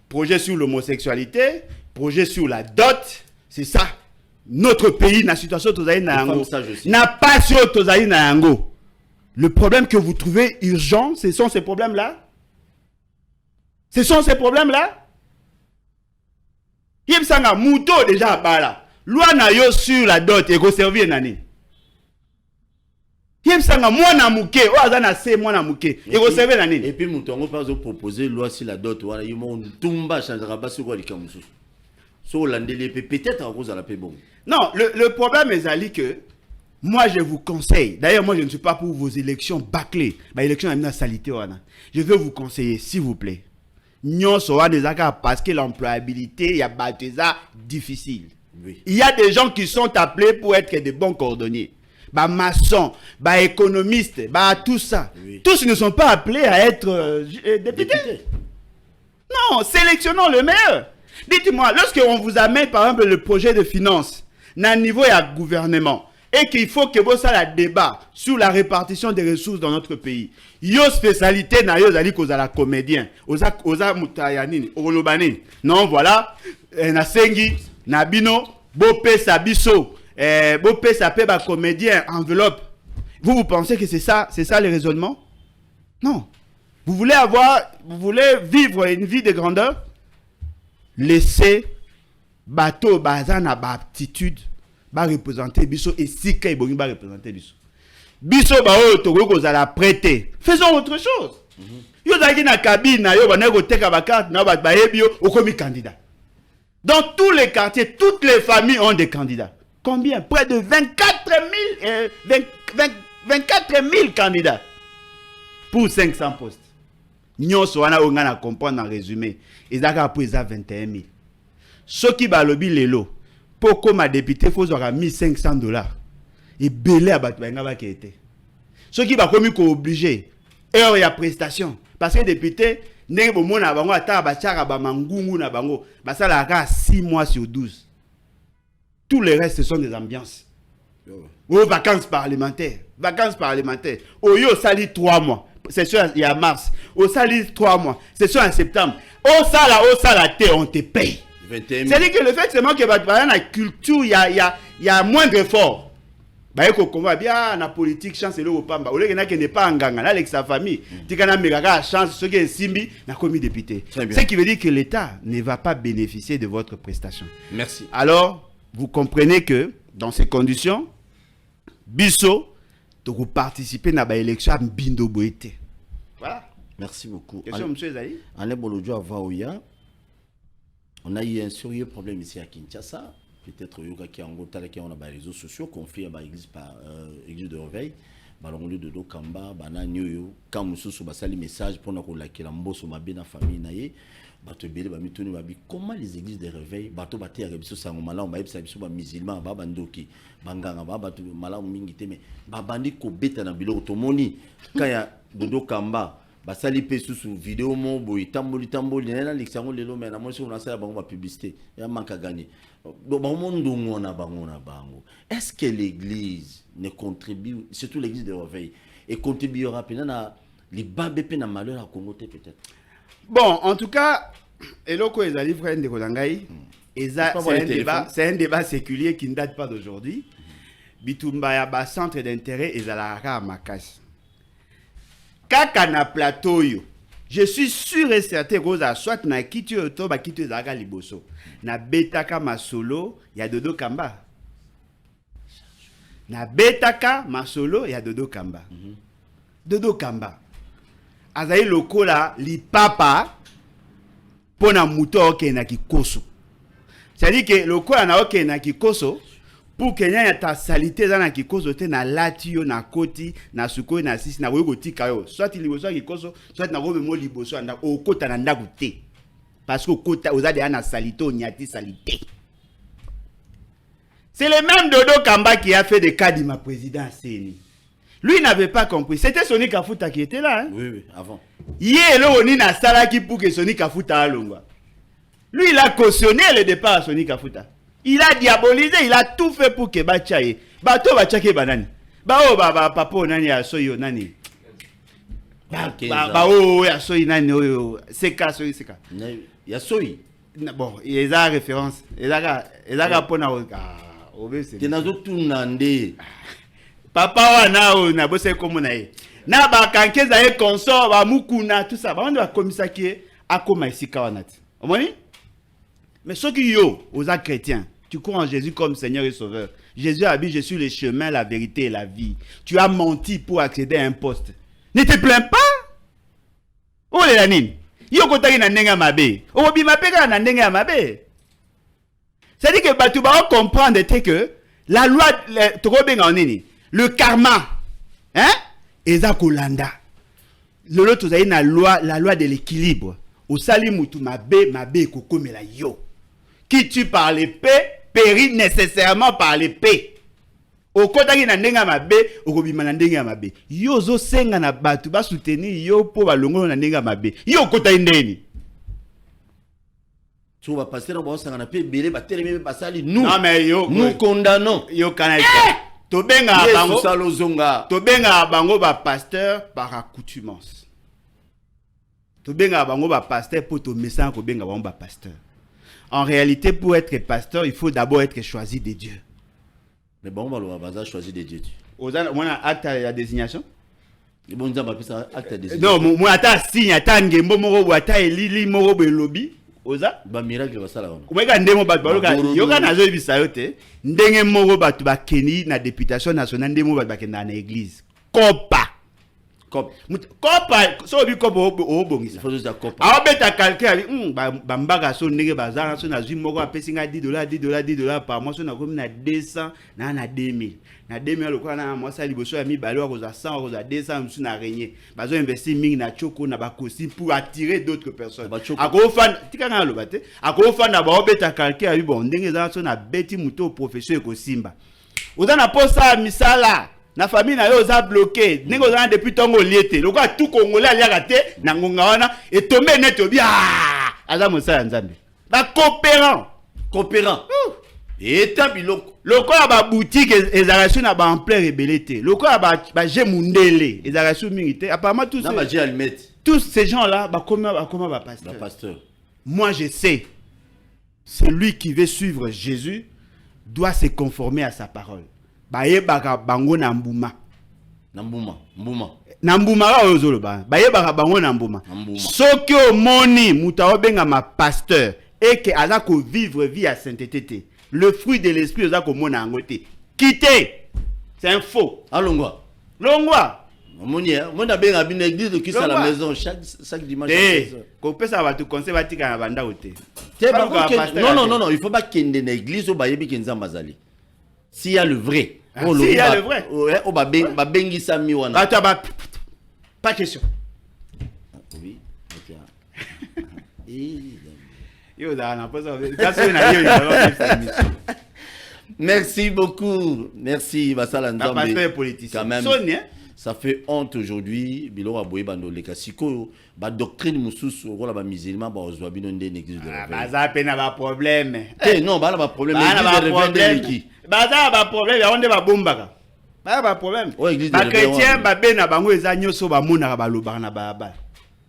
Projet sur l'homosexualité, projet sur la dot, c'est ça. Notre pays na situation tozaï na yango. N'a pas sur tozaï na yango. Le problème que vous trouvez urgent, ce sont ces problèmes-là. Ce sont ces problèmes-là. Il y a mouto déjà bala. Loi na yo sur la dot et go servir nani. Il y a moi na muke, o azana se moi na muke et go servir nani. Et puis mouto on pas proposer loi sur la dot wala yo mon tumba changera pas sur quoi likamusu. So landele peut-être à cause de la paix bon. Non, le problème est ali que moi je vous conseille. D'ailleurs moi je ne suis pas pour vos élections bâclées. Ma élection est une salité wana. Je veux vous conseiller s'il vous plaît. Parce que l'employabilité, il y a baptisa difficile. Oui. Il y a des gens qui sont appelés pour être des bons cordonniers. Bah maçons, bah économistes, bah tout ça. Oui. Tous ne sont pas appelés à être députés. Non, sélectionnons le meilleur. Dites-moi, lorsqu'on vous amène par exemple le projet de finances, d'un niveau à gouvernement, et qu'il faut que vous ayez un débat sur la répartition des ressources dans notre pays. Yo spécialité na yo zali kozala comédien. Oza mutayanini, olobani. Non voilà, na sengi, na bino, bopé sa biso, bopé sa pe ba comédien enveloppe. Vous pensez que c'est ça le raisonnement? Non. Vous voulez vivre une vie de grandeur? Laissez bateau bazana ba aptitude. Va représenter biso et si kay bongi va représenter biso. Biso ba o to ko za la prêter. Faisons autre chose. Yo zaki na cabine na yo ba na ko teka ba carte na ba yebi yo okomi candidat. Dans tous les quartiers, toutes les familles ont des candidats. Combien? Près de 24 000 candidats pour 500 postes. Nyonso wana o ngana comprendre en résumé. Ezaka pour 21 000. Ceux qui ba lobi lelo pour comme député, il faut avoir $1,500. Et belé à Batouanga qui était. Ceux qui va comme obligé, heure et prestation. Parce que député, n'est pas mon avant à Tabachara, Bamangungu, Nabango, Basalaka 6 mois sur 12. Tous les restes, ce sont des ambiances. Aux vacances parlementaires. Vacances parlementaires. Au yo sali 3 mois. C'est sûr, il y a mars. Au sali 3 mois. C'est sûr, en septembre. Au sala, on te paye. C'est-à-dire que le fait seulement que la culture, il y a moins d'efforts. Bah, on va bien la politique, chance et le pamba. Au lieu qu'il n'est pas en gang, avec sa famille, tu as une chance, ce qui est simbi, n'a commis député. Ce qui veut dire que l'État ne va pas bénéficier de votre prestation. Merci. Alors, vous comprenez que dans ces conditions, Bisso, vous participez à l'élection à Bindo Boete. Voilà. Merci beaucoup. Question, monsieur Ezaï. On a eu un sérieux problème ici à Kinshasa. Peut-être qu'il y a des réseaux sociaux confiés à l'église de réveil. Balon lieu de Dokamba, Bananyo, quand nous sommes sur le message pour nous la mbosso ma bien famille naie, bato belé ba mitoni babi comment les églises de réveil bato baté rebiso sangomala on ba yebisa biso ba musulman ba bandoki banganga ba bato mala mingi te mais ba bandi ko beta na biloko tomoni quand ya Dodo Kamba basali pe sous vidéo mo boy tamboli na l'exango lelo mais na mo sur na sala bango ba publicité ya manka gagner donc bango ndongo na bango est-ce que l'église ne contribue, surtout l'église de Réveil, et contribuera peut-être à les babes pe na malheur à Congo peut-être? Bon, en tout cas, eloko ezali frère de Kolangai, c'est un débat séculier qui ne date pas d'aujourd'hui. Bitumba ya ba centre d'intérêt ezalaka makasi. Kaka na plateau yo, je suis sûr et certain que soit na kitu oto ba kitu ezalaka liboso. Na betaka masolo ya Dodo Kamba. Na betaka masolo ya Dodo Kamba. Dodo Kamba. Azali lokola li papa pona muto oke na kikoso. C'est-à-dire que lokola na oke na kikoso pour que y ta salité dans na kikoso te na latio na koti na suko na sisi na wego tika yo. Soit liboso kikoso, soit na robe mo liboso na okota na ndaku te. Parce que okota ozade na salito nyati salité. C'est le même Dodo Kamba qui a fait des cas de ma présidence Seni. Lui n'avait pas compris. C'était Soni Kafuta qui était là. Hein? Oui, avant. Yé on a salaki pour que Soni Kafuta alongwa. Lui, il a cautionné le départ à Soni Kafuta. Il a diabolisé, il a tout fait pour que Bachaye. Bato Bachake Banani. Bao papo nani ya soyo nani. Bao ya soyi nani oyo. Seka. Ya soyi. Bon, il y a référence. Il y a pona Tenazo tunande. Papa wana o na bose komo na ye. Na ba kankeza ye consort ba mukuna tout ça. Ba on va komisa ki akoma isika wana ti. Omoni? Mais ceux qui yo aux chrétiens, tu crois en Jésus comme Seigneur et Sauveur. Jésus a dit je suis le chemin, la vérité et la vie. Tu as menti pour accéder à un poste. Ne te plains pas. Oh les lanines. Yo kotaki na ndenga mabe. O bima peka na ndenga mabe. C'est-à-dire que batu ba comprendre que la loi le karma hein eza kolanda. Le lot tozali na loi, la loi de l'équilibre. Au sali mutu mabe kokomela yo. Qui tue par l'épée périt nécessairement par l'épée. Au kotaki na ndenga mabe okobima na ndenga mabe. Yo zo senga na batu ba soutenir yo po ba longo na ndenga mabe. Yo kotaki ndeni. Tu vas passer dans le pays, belé, batterie, basali. Nous, non, mais yo, nous condamnons. Yo canal. Tobenga bango. Tobenga bango ba pasteur par accoutumance. Tobenga bango ba pasteur pour to message ko benga bango ba pasteur. En réalité, pour être pasteur, il faut d'abord être choisi de Dieu. Mais bon, on va choisir de Dieu. On a acte à la désignation. Bon, on a acte à désignation. Non, moi ata signe ata ngembo moko ata elili moko be lobby. Oza ba miracle ba sala wana kumeka ndemo batu baloka yoka nazo ibisa yote ndenge moko batu bakeni na députation nationale ndemo batu bakenda na église kopa so bi kopa obongisa faut juste kopa abeta quelqu'un ba mbaka so ndenge bazana so na zwi moko apesinga $10 par mois so na komi na 200 na 2000 na 2000 lokola na mwasa liboso ya mibale wa koza 100 koza 200 msu na régner bazo investir mingi na choko na bakosi pour attirer d'autres personnes akofana tikanga lobate akofana ba obeta quelqu'un abi bon ndenge za so na beti muto professeur ko simba oza na posa misala na famille na yo za bloqué ndenge oza depuis tongo liete lokola tout congolais aliaka te na ngonga wana et tomber net obi aza mosala nzambe ba coopérant et tabiloko lokola ba boutique ezalation na ba ampleur rebelité lokola ba jemundele ezalation mingi te apparemment tous ces gens là ba comment ba pasteur. Moi je sais celui qui veut suivre Jésus doit se conformer à sa parole. Ba yebaka bango na mbuma ka ozolo ba yebaka bango na mbuma soki omoni muta obenga ma pasteur et que aza ko vivre vie à sainteté. Le fruit de l'esprit oza ko mona ngote. Quitter. C'est un faux. Longwa. Mona benga bina église qui à la maison chaque dimanche. Ko pesa ba tu conseil ba tika na banda ote. Non, il faut pas qu'il y ait une église au bayebi kinzamba zali. S'il y a le vrai. S'il y a le vrai. O ba bengi sami wana. Attends, pas question. Oui. Merci beaucoup. Merci Basala Nzambe. Pasteur politicien. Quand même. Ça fait honte aujourd'hui. Bilo aboye bando le kasiko. Ba doctrine mususu okola ba musulman ba ozwa bino nde l'église de la veille. Baza pena ba problème. Non, ba ba problème. Baza ba problème. Baza ba problème ya onde ba bombaka. Ba problème. Ba chrétien ba bena bango eza nyoso ba monaka ba lobaka na ba.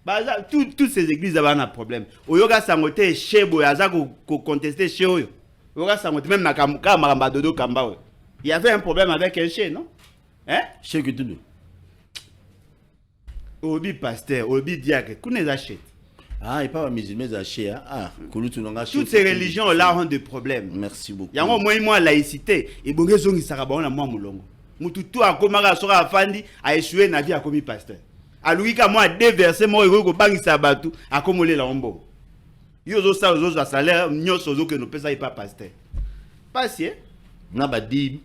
Baza toutes ces églises ba na problème. Oyoka sangote chebo yaza ko contester cheoyo. Oyoka sangote même na kamaka dodo kamba. Il y avait un problème avec un chien, non? Hein? Chez que tout. Obi pasteur, obi diacre, qu'on les achète. Ah, et pas musulmans achètent. Ah, toutes ces religions là ont des problèmes. Merci beaucoup. Il y a moi laïcité et bon raison qui sarabon na moi mulongo. Mutu tout a komaka sora afandi a échoué na vie a commis pasteur. A Louis ka moi déverser moi ko bangisa batu a komolé la ombo. Yo zo sa zo za salaire nyoso zo que no pesa pas pasteur. Pas si na ba di.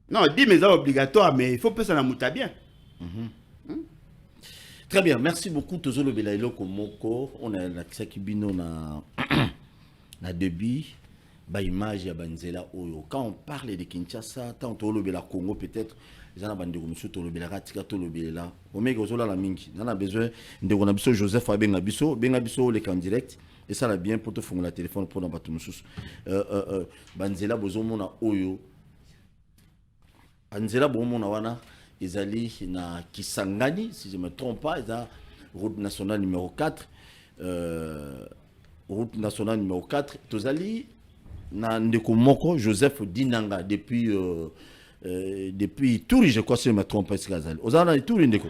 Non, 10 mais c'est obligatoire, mais il faut que ça n'amoute bien. Très bien, merci beaucoup. Tozolo Belailo Komoko, on a la Kisakibino na débit, ba image ya Banzela Oyo. Quand on parle de Kinshasa, tant on le Congo peut-être, les gens bande comme ça, le Bela Ratika, le Bela. Omega Zola la Mingi. On a besoin de Gonabiso Joseph Abengabiso, Bengabiso le camp direct. Et ça là bien pour te faire la téléphone pour dans Batumoussous. Banzela Bozomona Oyo. Anzela Bomona Wana, Ezali na Kisangani, si je ne me trompe pas, c'est la route nationale numéro 4. Route nationale numéro 4. Tozali na Ndeko Moko, Joseph Dinanga, depuis Touri, je crois, si je ne me trompe pas, c'est Gazali. Ozana Touri Ndeko.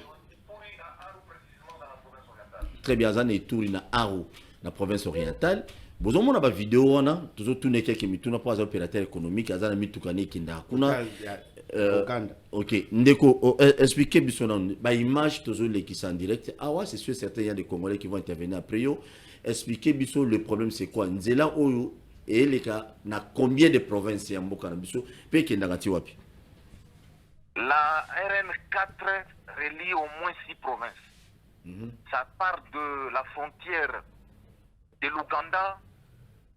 Très bien, Ozana Touri na Aro, la province orientale. Bozomo na ba vidéo wana tozo tourner quelques mituna pour opérateur économique azana mitukane kinda kuna OK ndeko expliquer bisona ba image tozo les qui sont en direct ah ouais c'est sûr certains il y a des Congolais qui vont intervenir après yo expliquer biso le problème c'est quoi nzela oyo et les cas na combien de provinces ya mboka na biso pe kinda ngati wapi. La RN4 relie au moins 6 provinces. Ça part de la frontière de l'Ouganda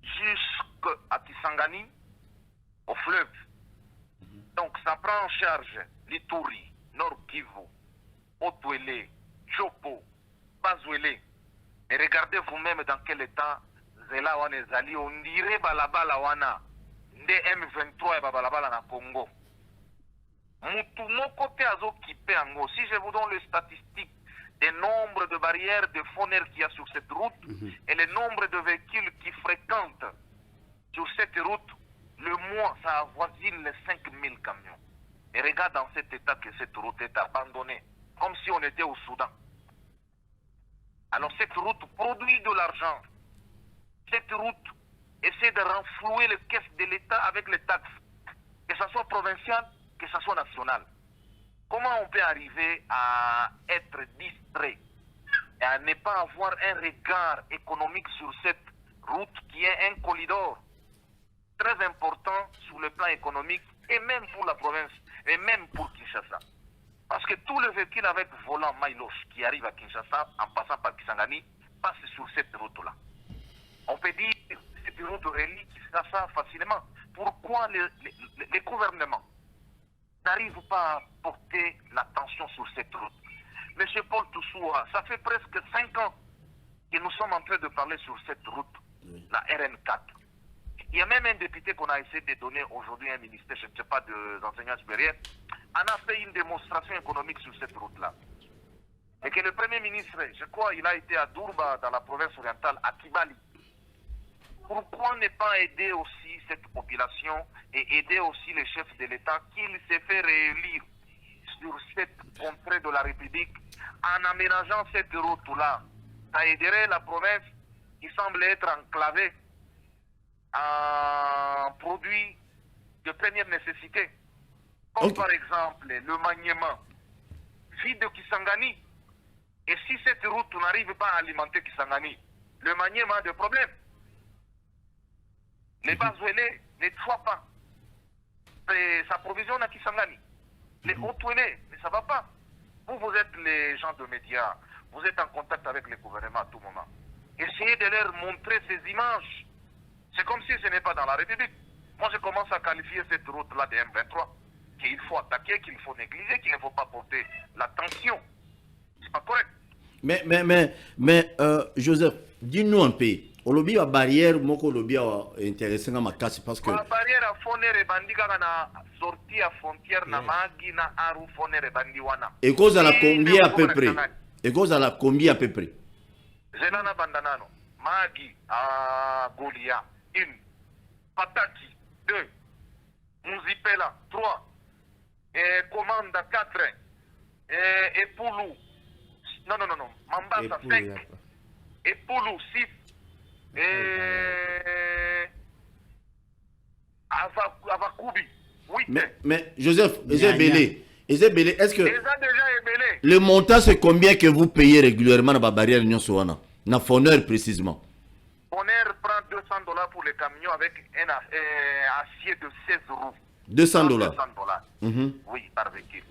jusqu'à Kisangani, au fleuve. Donc ça prend en charge l'Ituri, Nord Kivu, Otwele, Chopo, Bazwele. Et regardez vous-même dans quel état Zela Wane Zali, on dirait Balabala Wana, DM23 et Balabala na Congo. Mon côté azo kipé ango. Si je vous donne les statistiques des nombres de barrières de fauneurs qu'il y a sur cette route et le nombre de véhicules qui fréquentent sur cette route, le mois, ça avoisine les 5000 camions. Et regarde dans cet état que cette route est abandonnée, comme si on était au Soudan. Alors cette route produit de l'argent. Cette route essaie de renflouer les caisses de l'État avec les taxes, que ce soit provincial, que ce soit national. Comment on peut arriver à être distrait et à ne pas avoir un regard économique sur cette route qui est un corridor très important sur le plan économique et même pour la province et même pour Kinshasa. Parce que tous les véhicules avec volant Mailos qui arrivent à Kinshasa en passant par Kisangani passent sur cette route-là. On peut dire que cette route relie Kinshasa facilement. Pourquoi les gouvernements n'arrive pas à porter l'attention sur cette route? Monsieur Paul Toussoua, ça fait presque 5 ans que nous sommes en train de parler sur cette route, la RN4. Il y a même un député qu'on a essayé de donner aujourd'hui un ministère, je ne sais pas, des enseignants supérieurs, en a fait une démonstration économique sur cette route-là. Et que le Premier ministre, je crois, il a été à Durba, dans la province orientale, à Kibali. Pourquoi ne pas aider aussi cette population et aider aussi les chefs de l'État qu'il s'est fait réélire sur cette contrée de la République en aménageant cette route-là? Ça aiderait la province qui semble être enclavée en produits de première nécessité. Comme par exemple le maniement vide de Kisangani. Et si cette route n'arrive pas à alimenter Kisangani, le maniement a des problèmes. Les Bazouélés ne trouvent pas sa provision à Kisangani. Les Otouélés, mais ça ne va pas. Vous êtes les gens de médias, vous êtes en contact avec le gouvernement à tout moment. Essayez de leur montrer ces images. C'est comme si ce n'est pas dans la République. Moi, je commence à qualifier cette route-là de M23. qu'il faut attaquer, qu'il faut négliger, qu'il ne faut pas porter l'attention. C'est pas correct. Mais Joseph, dis-nous un peu. Au lobby à barrière, moi au lobby intéressant à ma casse parce que. La barrière à fond et rebandi na sortie à frontière na magi na aru fond et rebandi wana. Et cause à la combien à peu près? Et cause à la combien à peu près? Zelana bandanano, magi à Golia, 1, Pataki, 2, Muzipela, 3, et Commanda, 4, et Poulou, non, Mambasa, 5, et Poulou, 6, et Avakubi, 8. Mais Joseph, Ezebele, est-ce que déjà ébélé. le montant c'est combien que vous payez régulièrement dans la barrière Union Soana? Na Foneur précisément. Foneur prend $200 pour les camions avec un acier de 16 roues. $200. Oui, par véhicule.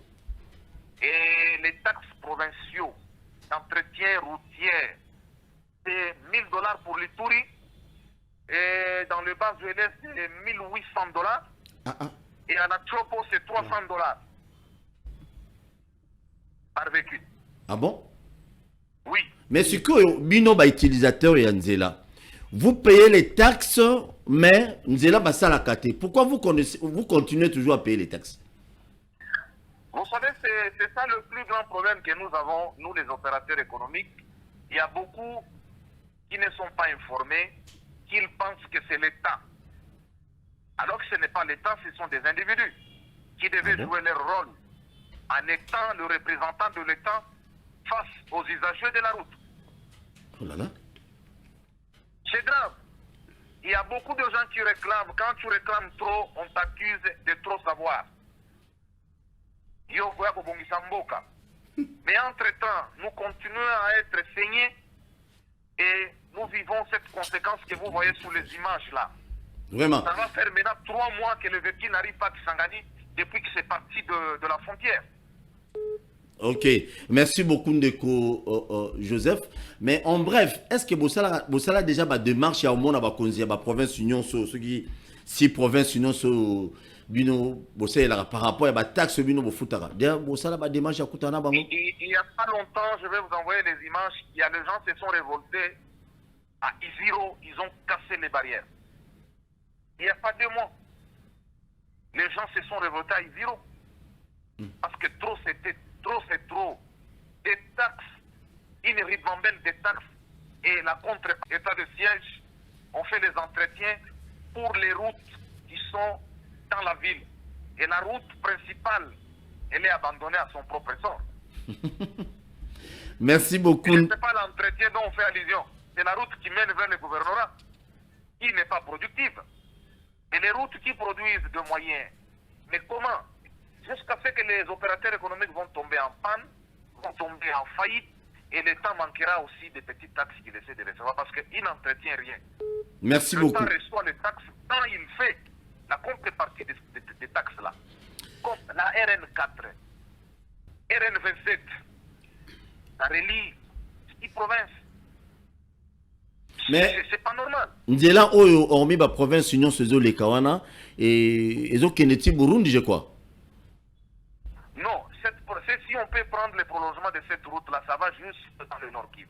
Et les taxes provinciaux d'entretien routier, c'est $1000 pour l'Ituri. Et dans le bas de l'Est, c'est $1800. Et à la Chopo, c'est $300 par véhicule. Ah bon? Oui. Mais ce que bino ba utilisateur et Nzela, vous payez les taxes, mais Nzela ba ça la kate. Pourquoi vous continuez toujours à payer les taxes? Vous savez, c'est ça le plus grand problème que nous avons, nous les opérateurs économiques. Il y a beaucoup qui ne sont pas informés, qui pensent que c'est l'État. Alors que ce n'est pas l'État, ce sont des individus qui devaient jouer leur rôle en étant le représentant de l'État face aux usagers de la route. Oh là là. C'est grave. Il y a beaucoup de gens qui réclament. Quand tu réclames trop, on t'accuse de trop savoir. Mais entre-temps, nous continuons à être saignés et nous vivons cette conséquence que vous voyez sous les images là. Vraiment. Ça va faire maintenant 3 mois que le véhicule n'arrive pas à Kisangani depuis que c'est parti de la frontière. Ok, merci beaucoup Ndeko Joseph. Mais en bref, est-ce que vous avez déjà ma démarche à au monde à la province Union ceux qui 6 provinces Union bino par rapport à la taxe bino bofutara. D'ailleurs, vous avez ma démarche à Koutana bango. Il y a pas longtemps, je vais vous envoyer les images. Il y a des gens qui se sont révoltés à Isiro, ils ont cassé les barrières. Il n'y a pas 2 mois. Les gens se sont révoltés à Isiro. Parce que trop c'était c'est trop. Des taxes, une ribambelle des taxes et la contre-état de siège, on fait les entretiens pour les routes qui sont dans la ville. Et la route principale, elle est abandonnée à son propre sort. Merci beaucoup. Ce n'est pas l'entretien dont on fait allusion. C'est la route qui mène vers le gouvernorat, qui n'est pas productive. Et les routes qui produisent de moyens. Mais comment? Jusqu'à ce que les opérateurs économiques vont tomber en panne, vont tomber en faillite, et l'État manquera aussi des petites taxes qu'il essaie de recevoir parce qu'il n'entretient rien. Merci beaucoup. L'État reçoit les taxes quand il fait la contrepartie des taxes là. Comme la RN4, RN27, ça relie 6 provinces. Mais c'est pas normal. Ndela oyo hormis la province Union Sezo le Kawana et ezo keneti Burundi je crois. Non, si on peut prendre le prolongement de cette route-là, ça va jusque dans le Nord Kivu.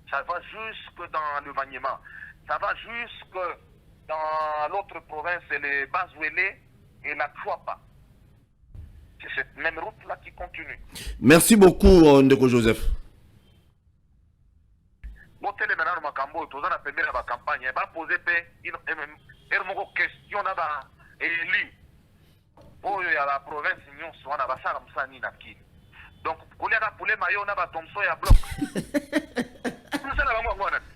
Ça va jusque dans le Vanyema. Ça va jusque dans l'autre province, les Bazuélé et la Chouapa. C'est cette même route-là qui continue. Merci beaucoup, Ndeko Joseph. Bon, télé maintenant, Makambo, tout ça, on a permis la campagne. Il va poser une question là-bas et lui. Oh, il y a la province, on a basara musani na kini. Donc, pour les maillots, on a Thomson et à bloc.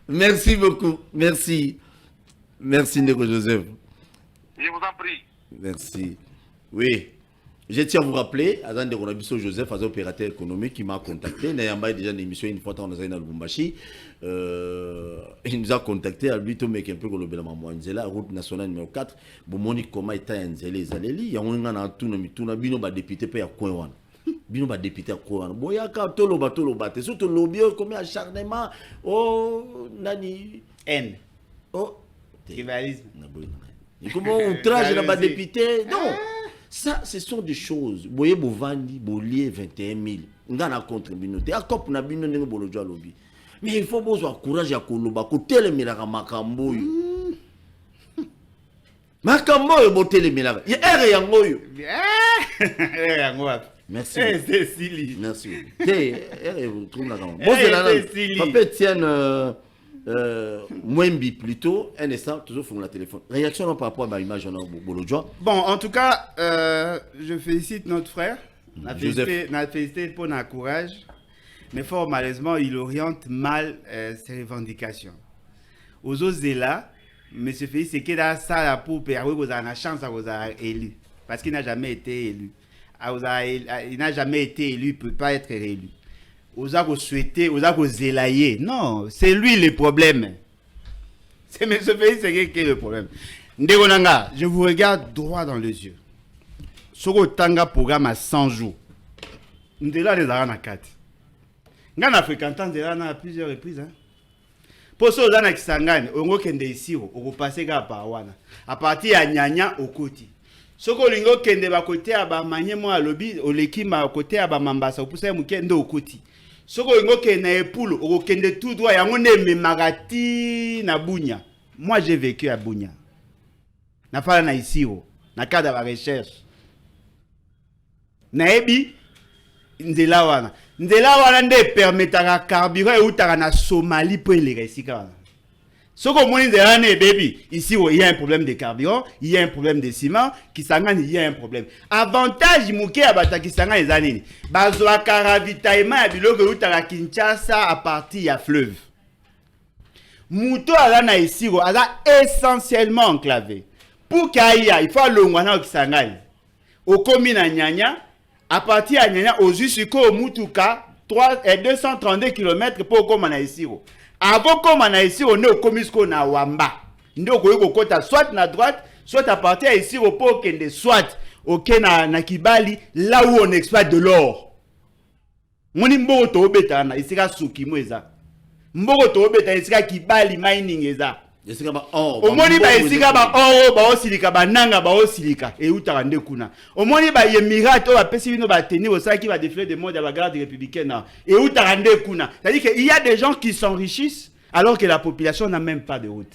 Merci beaucoup. Merci. Merci, Ndeko Joseph. Je vous en prie. Merci. Oui. Je tiens à vous rappeler, Azan de Ronabiso Joseph, un opérateur économique qui m'a contacté. Il y a déjà une émission une fois dans le Lubumbashi. Il nous a contacté à lui, Tomé, qui est un peu comme le Bélaman Moanzela, route nationale numéro 4. Bomoni Koma est à Nzele, Zaleli. Il y a un tout le bino va député pour Kouan. Bino va député à Kouan. Boyaka, Toloba, Toloba. C'est surtout l'obio, comme acharnement. Oh, Nani. N. Oh, tribalisme. Comment outrage là-bas député? Non. Ça, ce sont des choses. Boye Bovandi, Bolier 21 000. Ngana contre Binote. A cop na bino nengo bolojo lobby. Mais il faut avoir courage à koloba ko telemela makambo yo. Makambo yo botelemela. Ya ere yango yo. Ere yango. Merci. C'est Silly. Merci. Ere trouve la kambo. Bon c'est là. Papa tienne Mwembi plutôt, un instant, toujours sur le téléphone. Réaction par rapport à l'image de Bon, en tout cas, je félicite notre frère. On a félicité pour notre courage. Mais fort malheureusement, il oriente mal ses revendications. Aux autres là, M. Félix, c'est qu'il a ça pour permettre vous avez la chance à vous avoir élu. Parce qu'il n'a jamais été élu. Il n'a jamais été élu, il ne peut pas être réélu. Vous avez souhaité, vous avez zélaillé. Non, c'est lui le problème. C'est M. Félix qui est le problème. Ndegonanga, je vous regarde droit dans les yeux. Soko Tanga programme à 100 jours. Ndela les arana 4. Ngana fréquentant Ndela à plusieurs reprises. Pour ceux qui ont Kisangani, on va kende ici, on va passer à Parawana. À partir de Nyanya au côté. Soko lingo kende ba côté à ba manye mo à lobby, au lekima côté à ba Mambasa, au pousse mukende au côté. Soko lingo kende epulu, au kende tout droit, yango ne magati na Bunya. Moi j'ai vécu à Bunya. Na fala na ici, na cadre de la recherche. Naebi Ndela wana. Ndela wana nde permettra carburant et outara na Somalie pour les resika. Ce qu'on m'a dit, baby, ici il y a un problème de carburant, il y a un problème de ciment, Kisangani il y a un problème. Avantage mouké abata Kisangani les années. Bazoa karavitaillement à biloko outara Kinshasa à partir à fleuve. Mouto alana ici ala essentiellement enclavé. Pour Kaya, il faut l'ongwana au Kisangani. Au commune à Nyanya, à partir à Nyanya, au Jusiko, au Mutuka, 232 km pour Komana ici. Avant Komana ici, on est au Komisko na Wamba. Nous sommes soit à droite, soit à partir ici au Pokende, soit au Kena na Kibali, là où on exploite de l'or. Moni mbo to beta na isika Sukimo eza. Mbo to beta isika Kibali mining eza. Isika ba or. Omoni ba isika ba or ba osilika ba nanga ba osilika e utara nde kuna. Omoni ba Emirat o ba pesi bino ba tenir au ça qui va défiler de mode à la garde républicaine e utara nde kuna. C'est-à-dire qu'il y a des gens qui s'enrichissent alors que la population n'a même pas de route.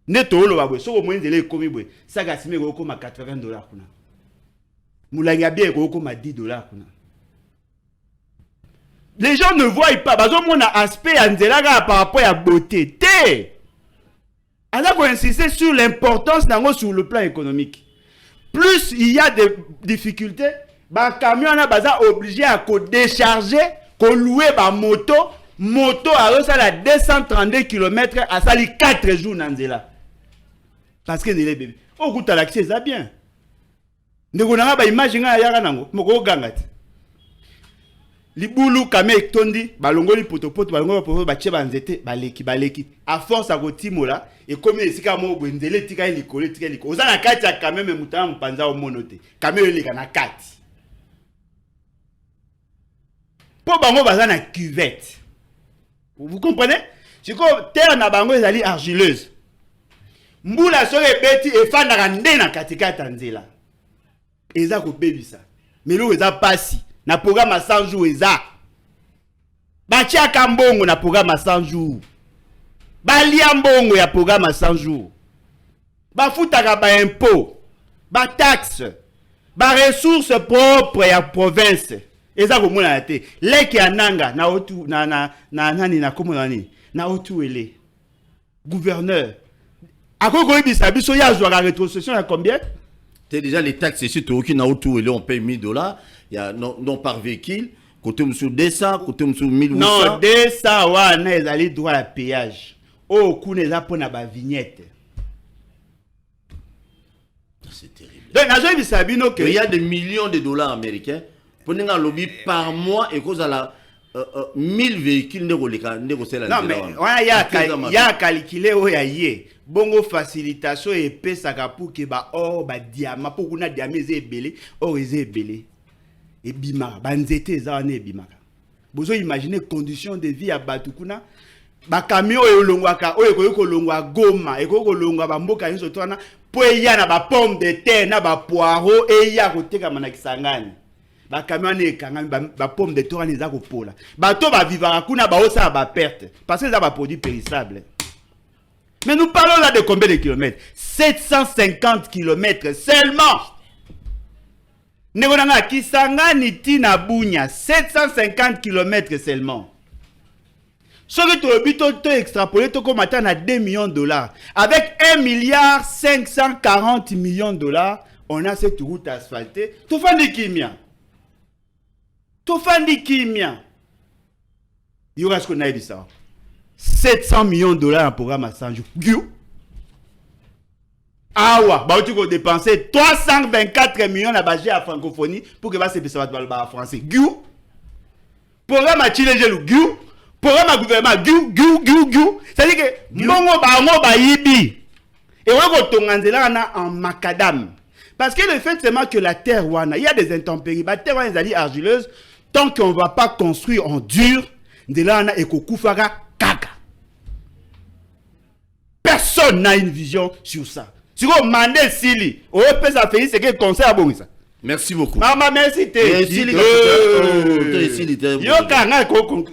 Neto lo ba bwe so omoni zele komi bwe. Saka sime ko koma $80 kuna. Mulanga bien ko koma $10 kuna. Les gens ne voient pas. Parce que mon aspect par rapport à la beauté. Alors qu'on insiste sur l'importance sur le plan économique. Plus il y a des difficultés, le camion est obligé à décharger, à louer la moto. Moto à 232 km à sali 4 jours dans Nzela. Parce que les bébés. Au goût à l'accès, ça bien. Nous avons imaginer à Yaranango. Moko gangati. Libulu kame tondi balongoli potopoto balongoli potopoto bache banzete baleki à force à kotimola et comme esika mo bwendele tika likolo tika likolo oza na kati ya quand même mutana mpanza o monote kame eleka na kati po bango baza na cuvette. Vous comprenez? C'est comme terre na bango ezali argileuse mbula so ebeti efandaka nde na katikata nzela eza ko bebisa melo eza pasi na programme à 100 jours eza batia kambongo na programme à 100 jours balia mbongo ya programme à 100 jours bafutaka ba impôt ba taxe ba ressources propres ya province eza ko mona te leki ananga na otu na nani na komo nani na otu ele gouverneur akoko ibisa biso ya zwa la rétrocession ya combien? C'est déjà les taxes ici qui na otu ele on paye $1000. Il y a non par véhicule, côté monsieur 200, côté monsieur 1800. Non, 200 wana ezali droit à péage. Oh, kuna eza pona ba vignette. C'est terrible. Donc nazo bisabino que il y a des millions de dollars américains pour un lobby par mois et cause à la 1000 véhicules ne roleka ne rosela. Non mais wana ya calculer o ya ye. Bongo facilitation et pesaka pour que ba or ba diamant pour kuna diamant ezebele or ezebele. Et bimaka banzete eza wana ebimaka bozo imaginer conditions de vie à Batukuna ba camion oyo longwaka oyo ko longwa Goma ko longwa ba mboka nyonso twana po ya na ba pomme de terre na ba poireau et ya ko teka mana Kisangani ba camion ne kanga ba pomme de terre neza ko pola ba to ba vivara kuna ba osa ba perte parce que ça ba produit périssable. Mais nous parlons là de combien de kilomètres? 750 kilomètres seulement. Negonanga Kisangani tina Bunya 750 kilomètres seulement. Ce que tu as extrapolé, tu as à 2 millions de dollars. Avec 1 milliard 540 millions de dollars, on a cette route asphaltée. Tu fais des kimia. Il y aura ce qu'on a dit ça. 700 millions de dollars en programme à 100 jours. Ah ouais, bah tu vas dépenser 324 millions à budget à francophonie pour que va se passer à français. Programme à Chile, programme à gouvernement, c'est-à-dire que mbongo ba yibi et on va tonganzela en macadam parce que le fait seulement que la terre wana il y a des intempéries, la terre wana est argileuse, tant qu'on va pas construire en dur de là na ekokufaka kaka. Personne n'a une vision sur ça. Si vous mandez Sili, on peut ça faire c'est que conseil à bon ça. Merci beaucoup. Maman, merci. Il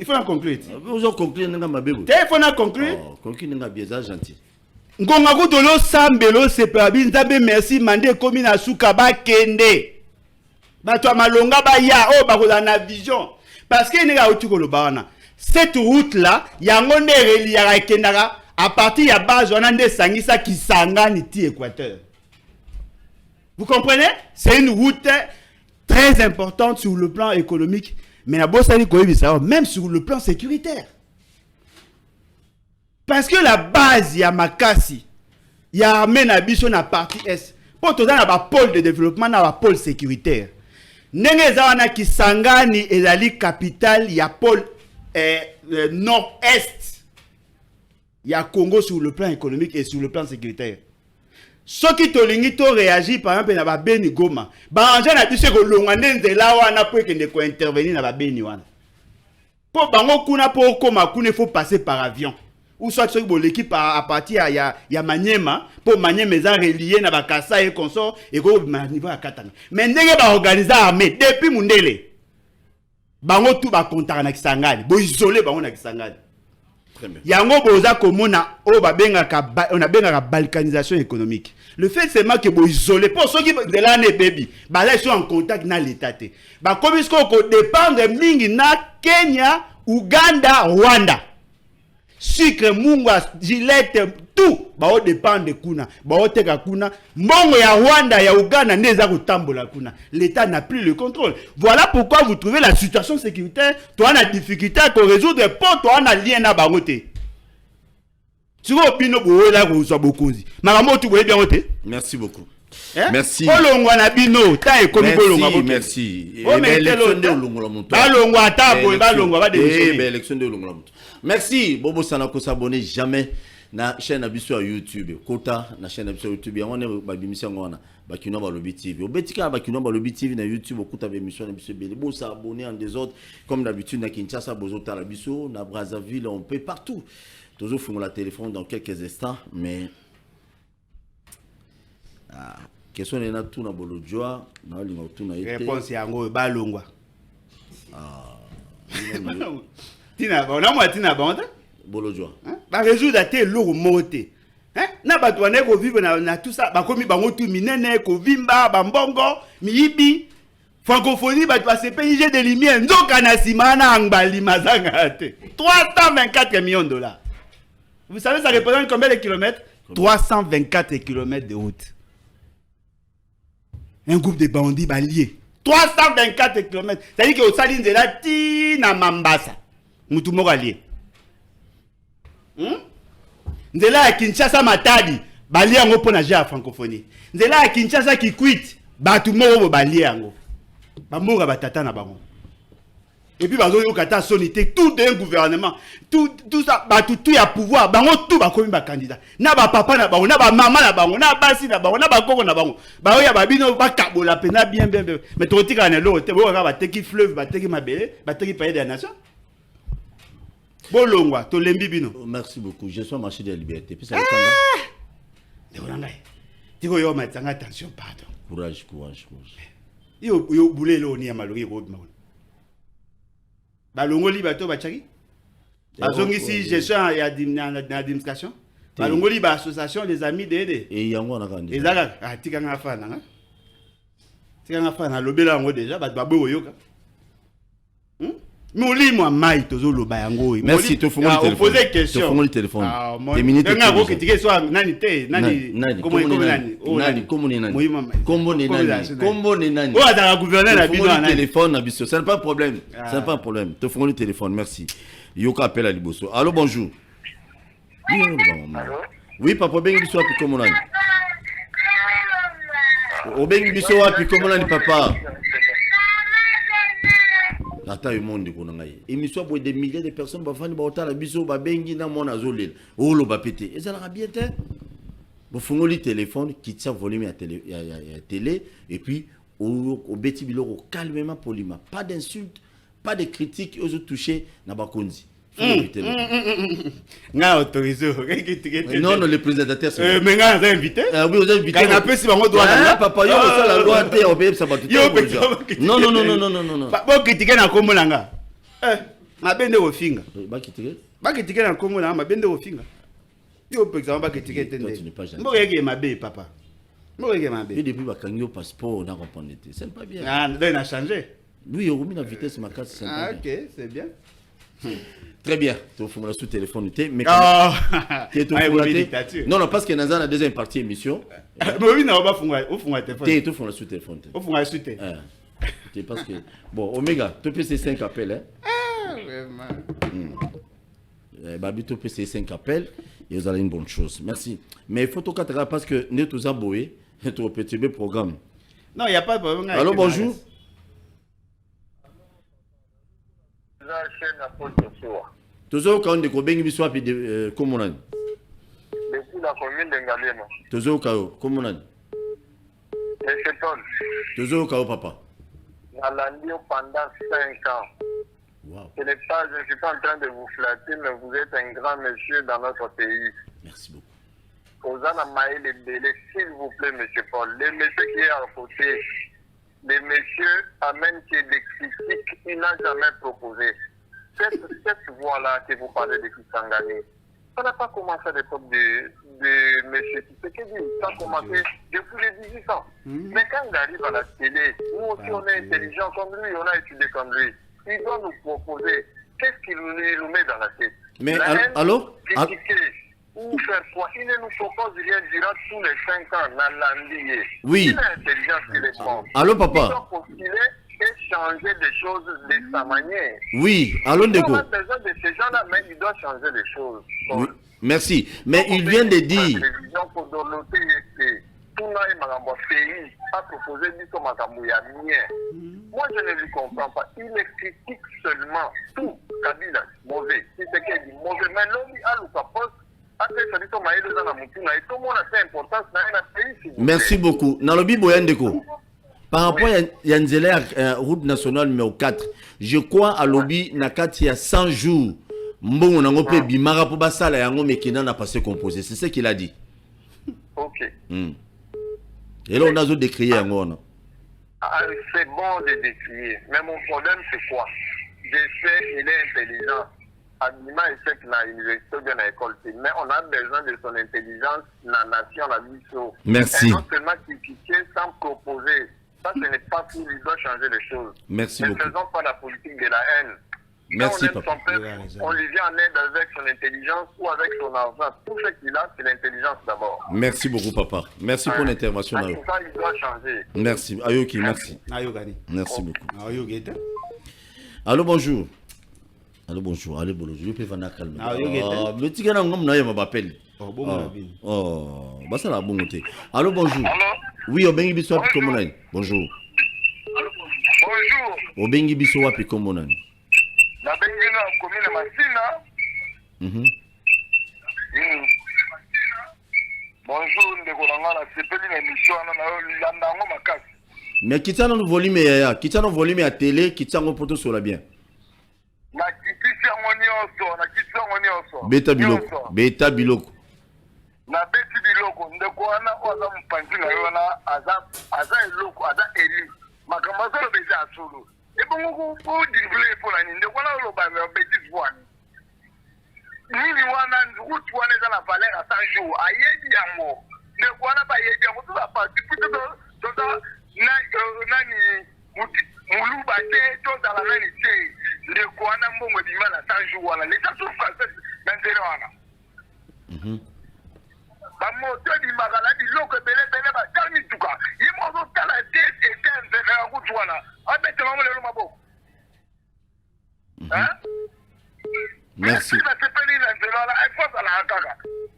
faut en conclure. Vous en conclure, il faut en conclure. Conclure, bien gentil. Ngonga kutolo sambelo sepabi nzabe merci mande komi na suka ba kende. Bato malonga ba ya o ba ko na vision. Parce que nega utukolo bana. Cette route là, yango ne reliera kendara à partir ya base on a nde sangisa Kisangani ti Équateur. Vous comprenez? C'est une route très importante sur le plan économique, mais la bosse même sur le plan sécuritaire. Parce que la base, il y a Makassi, il y a Armenabiso na partie Est. Pour tout ça, il y a un pôle de développement, il y a un pôle sécuritaire. Nengezawana Kisangani et la Ligue capitale, il y a pôle nord-est. Il y a Congo sur le plan économique et sur le plan sécuritaire. Ce qui te lingi to réagit par exemple na ba beni Goma ba anja na biso ko longande nzela wana po ekende ko intervenir na ba beni wana po bango kuna po koma kuna faut passer par avion ou soit ce que l'équipe à partir ya Maniema po Maniema za relié na ba Kasa et consort et ko niveau à Katanga mais ndenge ba organiser armée depuis mundele bango tout ba contact na Kisangani bo isoler bango na Kisangani. Yango boza komona o ba bengaka on a bengaka balkanisation économique. Le fait c'est que bo isolé pour ceux qui de l'année baby ba là ils sont en contact na l'état té. Ba comme ce qu'on dépendre mingi na Kenya, Uganda, Rwanda. Sucre mungwa gilette tout ba o dépendre kuna. Ba o teka kuna mbongo ya Rwanda ya Uganda neza kotambola kuna. L'état n'a plus le contrôle. Voilà pourquoi vous trouvez la situation sécuritaire, toi on a difficulté à résoudre pour toi on a lien na bangote. Si vous opinez que là vous soyez beaucoup. Merci beaucoup. Merci. Merci. Bobo Sanako s'abonner jamais na chaîne abiso à YouTube. Kota na chaîne abiso YouTube. On est babimisi ngona. Bakino ba Lobby TV. Obetika bakino ba Lobby TV na YouTube okuta ba émission abiso bele. Bo s'abonner en des autres comme d'habitude na Kinshasa bozota la biso na Brazzaville on peut partout. Toujours fumons la téléphone dans quelques instants mais question est là tout na bolojwa na linga tout na été réponse yango balongwa tina ba na moi tina ba bolojwa ba résoudre te loro moté na ba toane ko vivre na tout ça ba komi bango tout minene ko vimba ba mbongo miyibi francophonie ba to se payer de lumière nzoka na simana angbali mazanga te 324 millions de dollars. Vous savez ça représente combien de kilomètres? 324 kilomètres de route. Un groupe de bandits baliés. 324 km. C'est-à-dire que au Saline de la Tina Mambasa. Moutou Moralier. Nzela à Kinshasa Matadi. Balié en pour nager à francophonie. Nzela à Kinshasa qui quitte. Batou Moro balié en haut. Bamora batata na bango. Et puis bazo yokata sonité tout un gouvernement. Tout ça tout y a pouvoir. Bango tout ba komi ba candidat. Na ba papa na bango, na ba maman na bango, na basi na bango, na ba koko na bango. Ba oya ba bino ba kabola pena bien. Mais to tika na lo te bo ka ba teki fleuve, ba teki mabele, ba teki pays de la nation. Bolongwa, to lembi bino. Merci beaucoup. Je suis marché de la liberté. Puis ça Tiko yo matanga attention pardon. courage. Yo boulé lo ni amalogi road maun. Balongoli bato bachaki. Bazongi si gestion ya d'administration. Balongoli ba association des amis d'aider. Et yango na kandi. Ezaka tika nga fana nga. Tika nga fana lobela ngo déjà ba babo yoka. Merci, tu fais le téléphone. Poser question. Tu fais le téléphone. Des minutes. C'est pas un problème. C'est pas un problème. Tu fais le téléphone. Merci. Yoka appelle à Liboso. Allô, bonjour. Oui, papa, ben biso api comme on a. O ben biso api comme on a papa. Attends, le monde qu'on a eu. Et soit pour des milliers de personnes, bah fan, bah autant la biso, bah bengi na mon azolil. Oh le bah pété. Et ça l'aura bien été. Bon, faut le téléphone, quitte ça volume à télé, et puis au bêti bilo calmement poliment. Pas d'insultes, pas de critiques aux autres touchés na bakonzi. Nga autorisé. Non, le présentateur c'est. Mais nga invité. Oui, vous invité. Quand on peut si on doit là. Papa, yo ça la loi té obéir ça va tout. Non. Ba critiquer na kombo langa. Ma bende au finga. Ba critiquer. Ba critiquer na kombo langa, ma bende au finga. Yo par exemple ba critiquer tende. Mbogeke mabe papa. Mbogeke mabe. Et depuis ba kangyo passeport na répondre. C'est pas bien. Ah, on a changé. Oui, on a mis la vitesse ma carte. Ah OK, c'est bien. Très bien. Tu fais sous téléphone mais non, parce que nous avons la deuxième partie émission. Oui, non, on va faire au téléphone. Tu fais sous téléphone. Au fond, sous téléphone. Parce que bon, Omega, tu peux ces 5 appels hein. Ah, vraiment. Babi, tu peux ces 5 appels et vous allez une bonne chose. Merci. Mais il faut tout cas parce que nous tous aboyés, tu petit programme. Non, il n'y a pas de problème. Allô, bonjour. Toujours quand on est bien biso api de comment on depuis la commune de Ngalema. Toujours comment on toujours papa. Nalandio pendant 5 ans. Wow. Ce n'est pas, je ne suis pas en train de vous flatter, mais vous êtes un grand monsieur dans notre pays. Merci beaucoup. Osana Maï le délai, s'il vous plaît, monsieur Paul. Le monsieur qui est à côté, le monsieur amène que des critiques, il n'a jamais proposé. Cette voie-là que vous parlez de Kisangani, ça n'a pas commencé à l'époque de monsieur Tshisekedi, ça a commencé depuis les 18 ans. Mais quand il arrive à la télé, nous aussi on est intelligents comme lui, on a étudié comme lui. Il doit nous proposer qu'est-ce qu'il nous met dans la tête. Mais allô? Critiquer ou faire quoi? Il ne nous propose rien durant tous les 5 ans dans l'andier. Oui. Il a l'intelligence qu'il est bon. Allô, papa? Il doit postuler et changer des choses de sa manière. Oui, allô, Ndeko. On a besoin de ces gens-là, mais il doit changer les choses. Oui. Merci. Mais il vient de dire. Moi, je ne lui comprends pas. Il les critique seulement. Tout. Kabila, mauvais. Si c'est qu'il dit mauvais. Mais l'homme, il a le poste. Merci beaucoup. Nalobi Boyandeko. Par rapport à Yanzela, route nationale numéro 4, je crois à Lobby Nakati il y a 100 jours. Mbongo nango pe bimara po basala yango mekina na passé composé. C'est ce qu'il a dit. OK. Et là on a zo décrié yango on. C'est bon de décrier, mais mon problème c'est quoi? Je sais qu'il est intelligent. Adima est sec dans l'université ou bien à l'école, mais on a besoin de son intelligence dans la nation, la mission. Merci. Et non seulement critiquer sans proposer. Ça, ce n'est pas tout, il doit changer les choses. Merci beaucoup. Ne faisons pas la politique de la haine. Merci, papa. On lui vient en aide avec son intelligence ou avec son argent. Tout ce qu'il a, c'est l'intelligence d'abord. Merci beaucoup, papa. Merci pour l'intervention. Tout ça, il doit changer. Merci. Ayoki, merci. Merci beaucoup. Allô, bonjour. Allô, bonjour. Allô, bonjour. Je peux venir calmer. Le tigre n'a pas m'appelle. Oh, bah ça la bonne côté. Allô, bonjour. Oui, au Bengi Bissou Api Komonan. Bonjour. Bonjour. Au Bengi Bissou Api Komonan. La Bengi na commune Massina. Bonjour, Ndekolanga la sepeli na émission na landango makasi. Mais kitana no volume ya, kitana volume ya télé, kitana poto sur la bien. Na kitisi yango nyonso, na kitisi Beta biloko. Beta biloko. Na beti biloko ndeko wana oza mpanzi na yo na aza eloko aza eli makambo azolo beza asulu ebongo ko divule pour la ndeko wana lo ba beti bwana nini wana ndutu wana eza na valeur à 100 jours ayedi yango ndeko wana ba yedi yango to ba parti to na nani muluba te to za la nani te ndeko wana mbongo bima na 100 jours wana les gens français na nzela wana bamoto bimaka biloko ebele batala mituka ye moko ozotala te ete nzela ya kutu wana abetela mo lelo maboko merci nasepeli na nzela wana efo azalaka kaka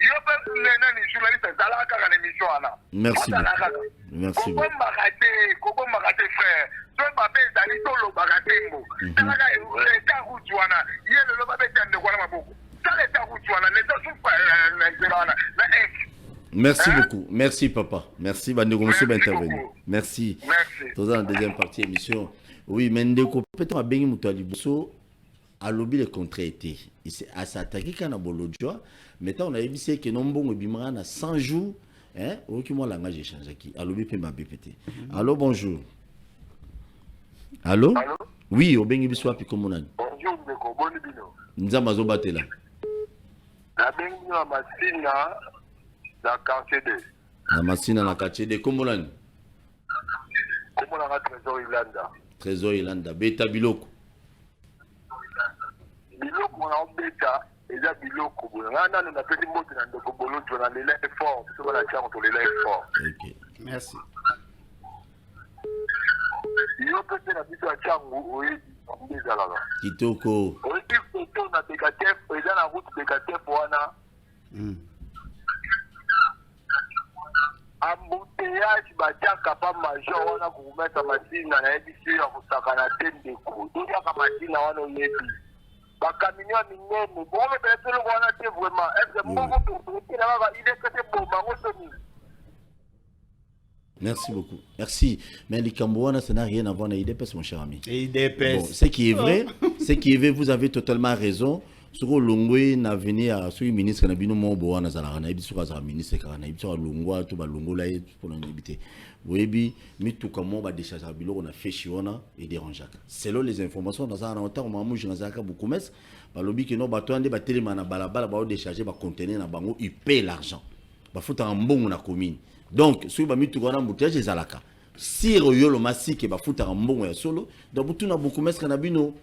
yo mpe nani journaliste ezalaka kaka na émission wana merci merci kobombaka te frère so babe ezali tolobaka te mbo talaka eta kutu wana ye lelo babeta ndeko wana maboko tala eta kutu wana leta sufa na nzela wana na merci beaucoup. Merci papa. Merci Bandeko monsieur d'intervenir. Merci. Dans la deuxième partie émission. Oui, mais Ndeko peut-être à Bengi Moutali Bosso a lobby le contrat été. Il s'est attaqué quand on a bolodjoa. Maintenant on a évisé que non bon bimran à 100 jours. Hein? Ok moi langage échange qui. A lobby peut m'a BPT. Allô bonjour. Allô? Oui, au Bengi Bisso puis comment on a. Bonjour Ndeko, boni bino. Nzama zo batela. Na Bengi na masina na quartier na masina na quartier de Komolani. Komolani Trésor Ilanda. Trésor Ilanda. Beta biloko. Biloko na beta eza biloko ngana na peti moto na ndoko bolonto na lela effort so bana chango to lela effort. OK. Merci. Yo pete na biso chango oyi ndezalaka. Kitoko. Oyi photo na Bekatef eza na route Bekatef wana. Embouteillage batiaka pa major wana kokumesa masina na yebisi ya kosakana te ndeko toyaka masina wana oyebi bakaminion minene bomepele peloko wana te vraiment est-ce que mbongo tokena kaka idekete bomba ngo soni. Merci beaucoup. Merci. Mais les Cambouana, ça n'a rien à voir avec l'IDPS, mon cher ami. Bon, ce qui est vrai, vous avez totalement raison. Sur le Longwe, n'a venu à ce ministre qui a bien mon bois, n'a pas na sur le ministre qui a bien sur le Longwa, tout le Longo là pour l'inviter. Oui, mais tout comme on va décharger le bilan, on a fait chiona et déranger. Selon les informations, dans un temps, on m'a mangé dans un cas beaucoup mais, par le but que nos bateaux, des bateaux, na balabala, ba décharger, ba contenir, na bango, ils paient l'argent. Ba foutre un bon na commune. Donc, si vous avez mis tout le monde, c'est Zalaka. Si vous avez le massif, vous avez un bon et solo, donc vous avez beaucoup de gens qui ont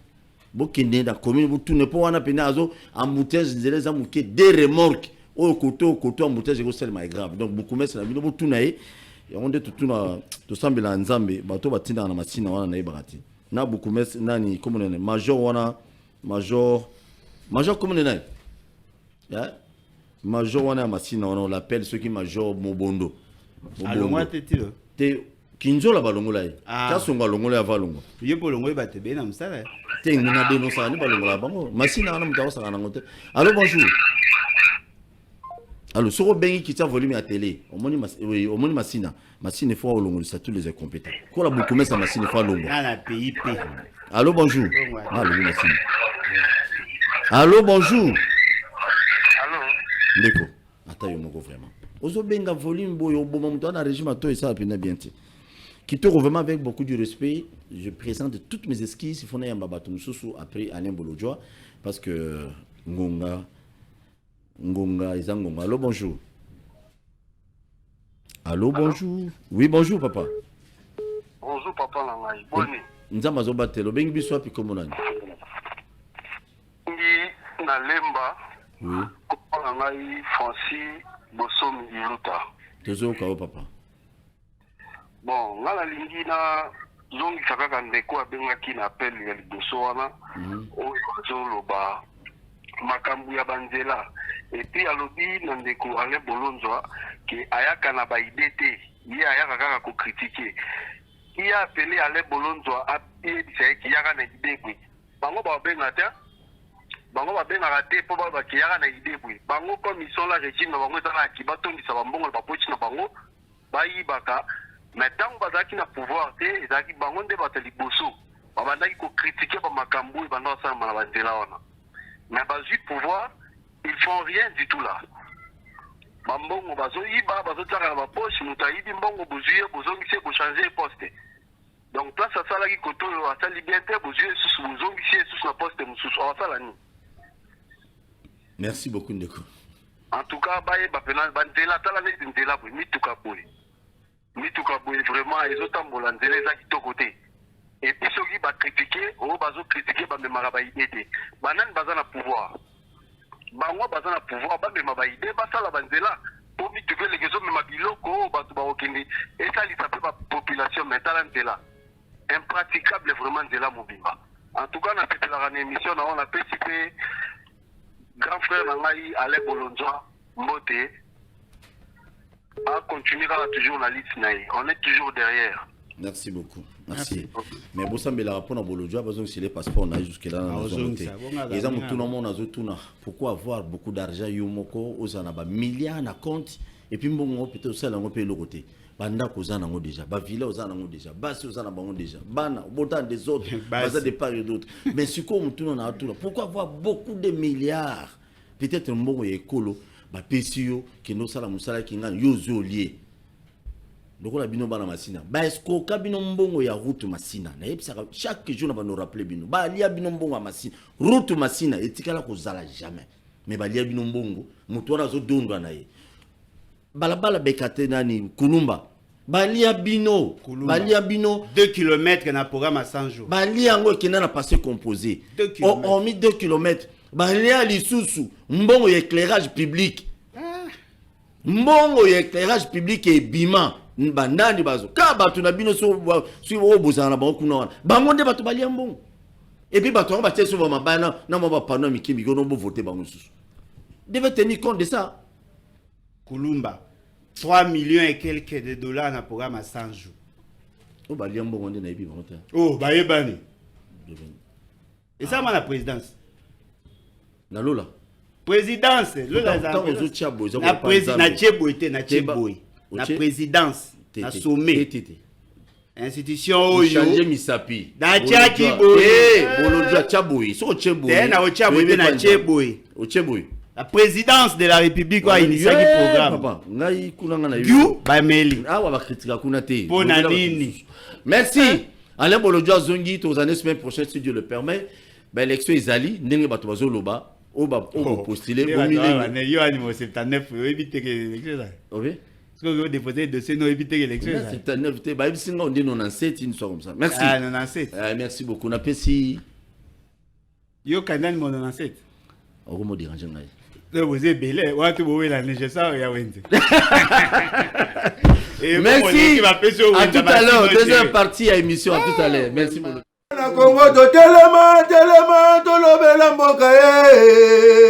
beaucoup de communes, vous n'avez pas un embouteillage, des embouteilles, des remorques, au côté, embouteillage, c'est tellement grave. Donc, beaucoup de gens qui ont beaucoup de gens qui ont tout ça, mais en Zambie, bateau va tenir dans la machine, on a barati. Na beaucoup de gens, nani, comme on est, major, comme on est, major, on a machine, on l'appelle ceux qui major Mobondo. Alors moi t'es-tu te kinzo la balongo la ta songa longo la valongo yo bolongo ba te be na msala te ngina de no sa ni balongo la bango masina na mutawa sa na ngote. Allô bonjour. Allô soro bengi qui tient volume à télé omoni masina il faut longo ça tous les incompétents ko la beaucoup mais ça masina il faut longo na PIP. Allô bonjour. Allô masina. Allô bonjour. Allô Ndeko ata yo moko vraiment ozo benga volume boyo boma muto na régime to et ça pena bien ti Kitoko vraiment avec beaucoup de respect je présente toutes mes excuses il faut na yamba bato mususu après Alain Bolodjoa parce que ngonga izangonga. Allô bonjour. Allô bonjour. Oui bonjour papa. Bonjour papa Langai. Boni. Nzamba zo batelo bengi biso api komonani. Ngi na lemba. Oui. Langai Francis Bosom Iluta. Tozo kao papa. Bon, ngala lingi na zongi sakaka ndeko abengaki na appel ya liboso wana. Oyo azoloba makambu ya banzela. Et puis alobi na ndeko ale bolonzwa ke ayaka na ba idée te. Ye ayaka kaka ko critiquer. Il a appelé ale bolonzwa apie disaki yaka na idée bwe. Bango ba benga te. Bango ba benga te po ba ki yaka na idée bwe. Bango commission la régime na bango tala ki batondisa ba mbongo ba pochi na bango. Ba yibaka mais tant bazaki na pouvoir te ezaki bango nde bato liboso babandaki ko critiquer ba makambu e banda sa na banzela wana mais bazui pouvoir Ils font rien du tout là. Bambongo bazoyiba bazotaka ba poche mutayibi mbongo bozuye bozongisi changer poste. Donc place à ça là qui koto à sa liberté bozuye sous bozongisi sous la poste mususu awasala ni. Merci beaucoup Ndeko. En tout cas baye ba pena bandela tala net ndela bo mituka boy. Mituka boy vraiment les autres mbola ndela za kitoko te. Et puis ceux qui va critiquer, oh bazo critiquer ba memara ba idée. Banan bazana pouvoir. Bango bazana pouvoir ba mema ba idée ba sala banzela pour mituka les gens mema biloko ba to ba okindi et ça li tape ba population mentale ndela. Impraticable vraiment ndela mobimba. En tout cas na fait la émission on a participé grand frère Nangai Alain Bolonjoa Mbote a continué toujours la liste naï. On est toujours derrière. Merci beaucoup. Merci. Mais vous savez, la rapport à Bolonjoa, parce que c'est les passeports, on a jusque-là dans la zone. Et ça, tout le monde a tout. Pourquoi avoir beaucoup d'argent, Yomoko, aux anaba, milliards à compte, et puis bon, peut-être aussi, on peut le côté. Banda kozana ngo déjà, ba villa ozana ngo déjà, basi ozana bango déjà, bana autant des autres, basa des part et d'autres. Mais ce qu'on tourne na tout là, pourquoi avoir beaucoup de milliards? Peut-être mbongo ekolo, ba pesio ki no sala musala ki ngana yozo lié. Donc la bino bana masina. Ba esko ka bino mbongo ya route masina. Na yebisa chaque jour na ba no rappeler bino. Ba lia bino mbongo masina. Route masina etikala ko zala jamais. Mais ba lia bino mbongo, muto na zo dondwa na ye. Balabala bekate nani Kulumba balia bino 2 km na programme à 100 jours balia ngo kena na passé composé on mis 2 km balia lisusu mbongo éclairage public mbongo éclairage public et bima bandandi bazo ka batu na bino so obozana ba kuna bango nde batu balia mbongo et puis batu ba tieso ba mabana na ba pano mikimi ko no bo voter bango susu devait tenir compte de ça. Kulumba 3 millions et quelques de dollars dans le programme à 100 jours. Oh, bah, oh, bah, yebani. Et ça, la présidence. Na lola. Présidence. La présidence. La sommet. Institution changer misapi. Na Tchakiboy. Bolonjoa Tchaboy. So Tchaboy. Na Tchaboy na Tchaboy. Tchaboy. La présidence de la République a initié le programme. Papa, ngai kunanga na yo. Ba meli. Ah wa ba critique kuna te. Bonanini. Merci. Alain Bolonjoa zongi to années semaine prochaine si Dieu le permet. Ba élection ezali ndenge bato bazoloba o ba postuler au milieu. Yo animo 79 éviter que l'élection là. Oui. Est-ce que vous déposez de dossier non éviter que l'élection là. 79 te ba bisinga on dit 97 une soit comme ça. Merci. Ah 97. Merci beaucoup. Na pesi yo kanani mon 97. On va me déranger ngai. Vous êtes belé, ou à tout moment la neige ça ya wende. Merci. À tout à l'heure, deuxième partie à émission à tout à l'heure. Merci beaucoup. Na Congo to telema to lobela mboka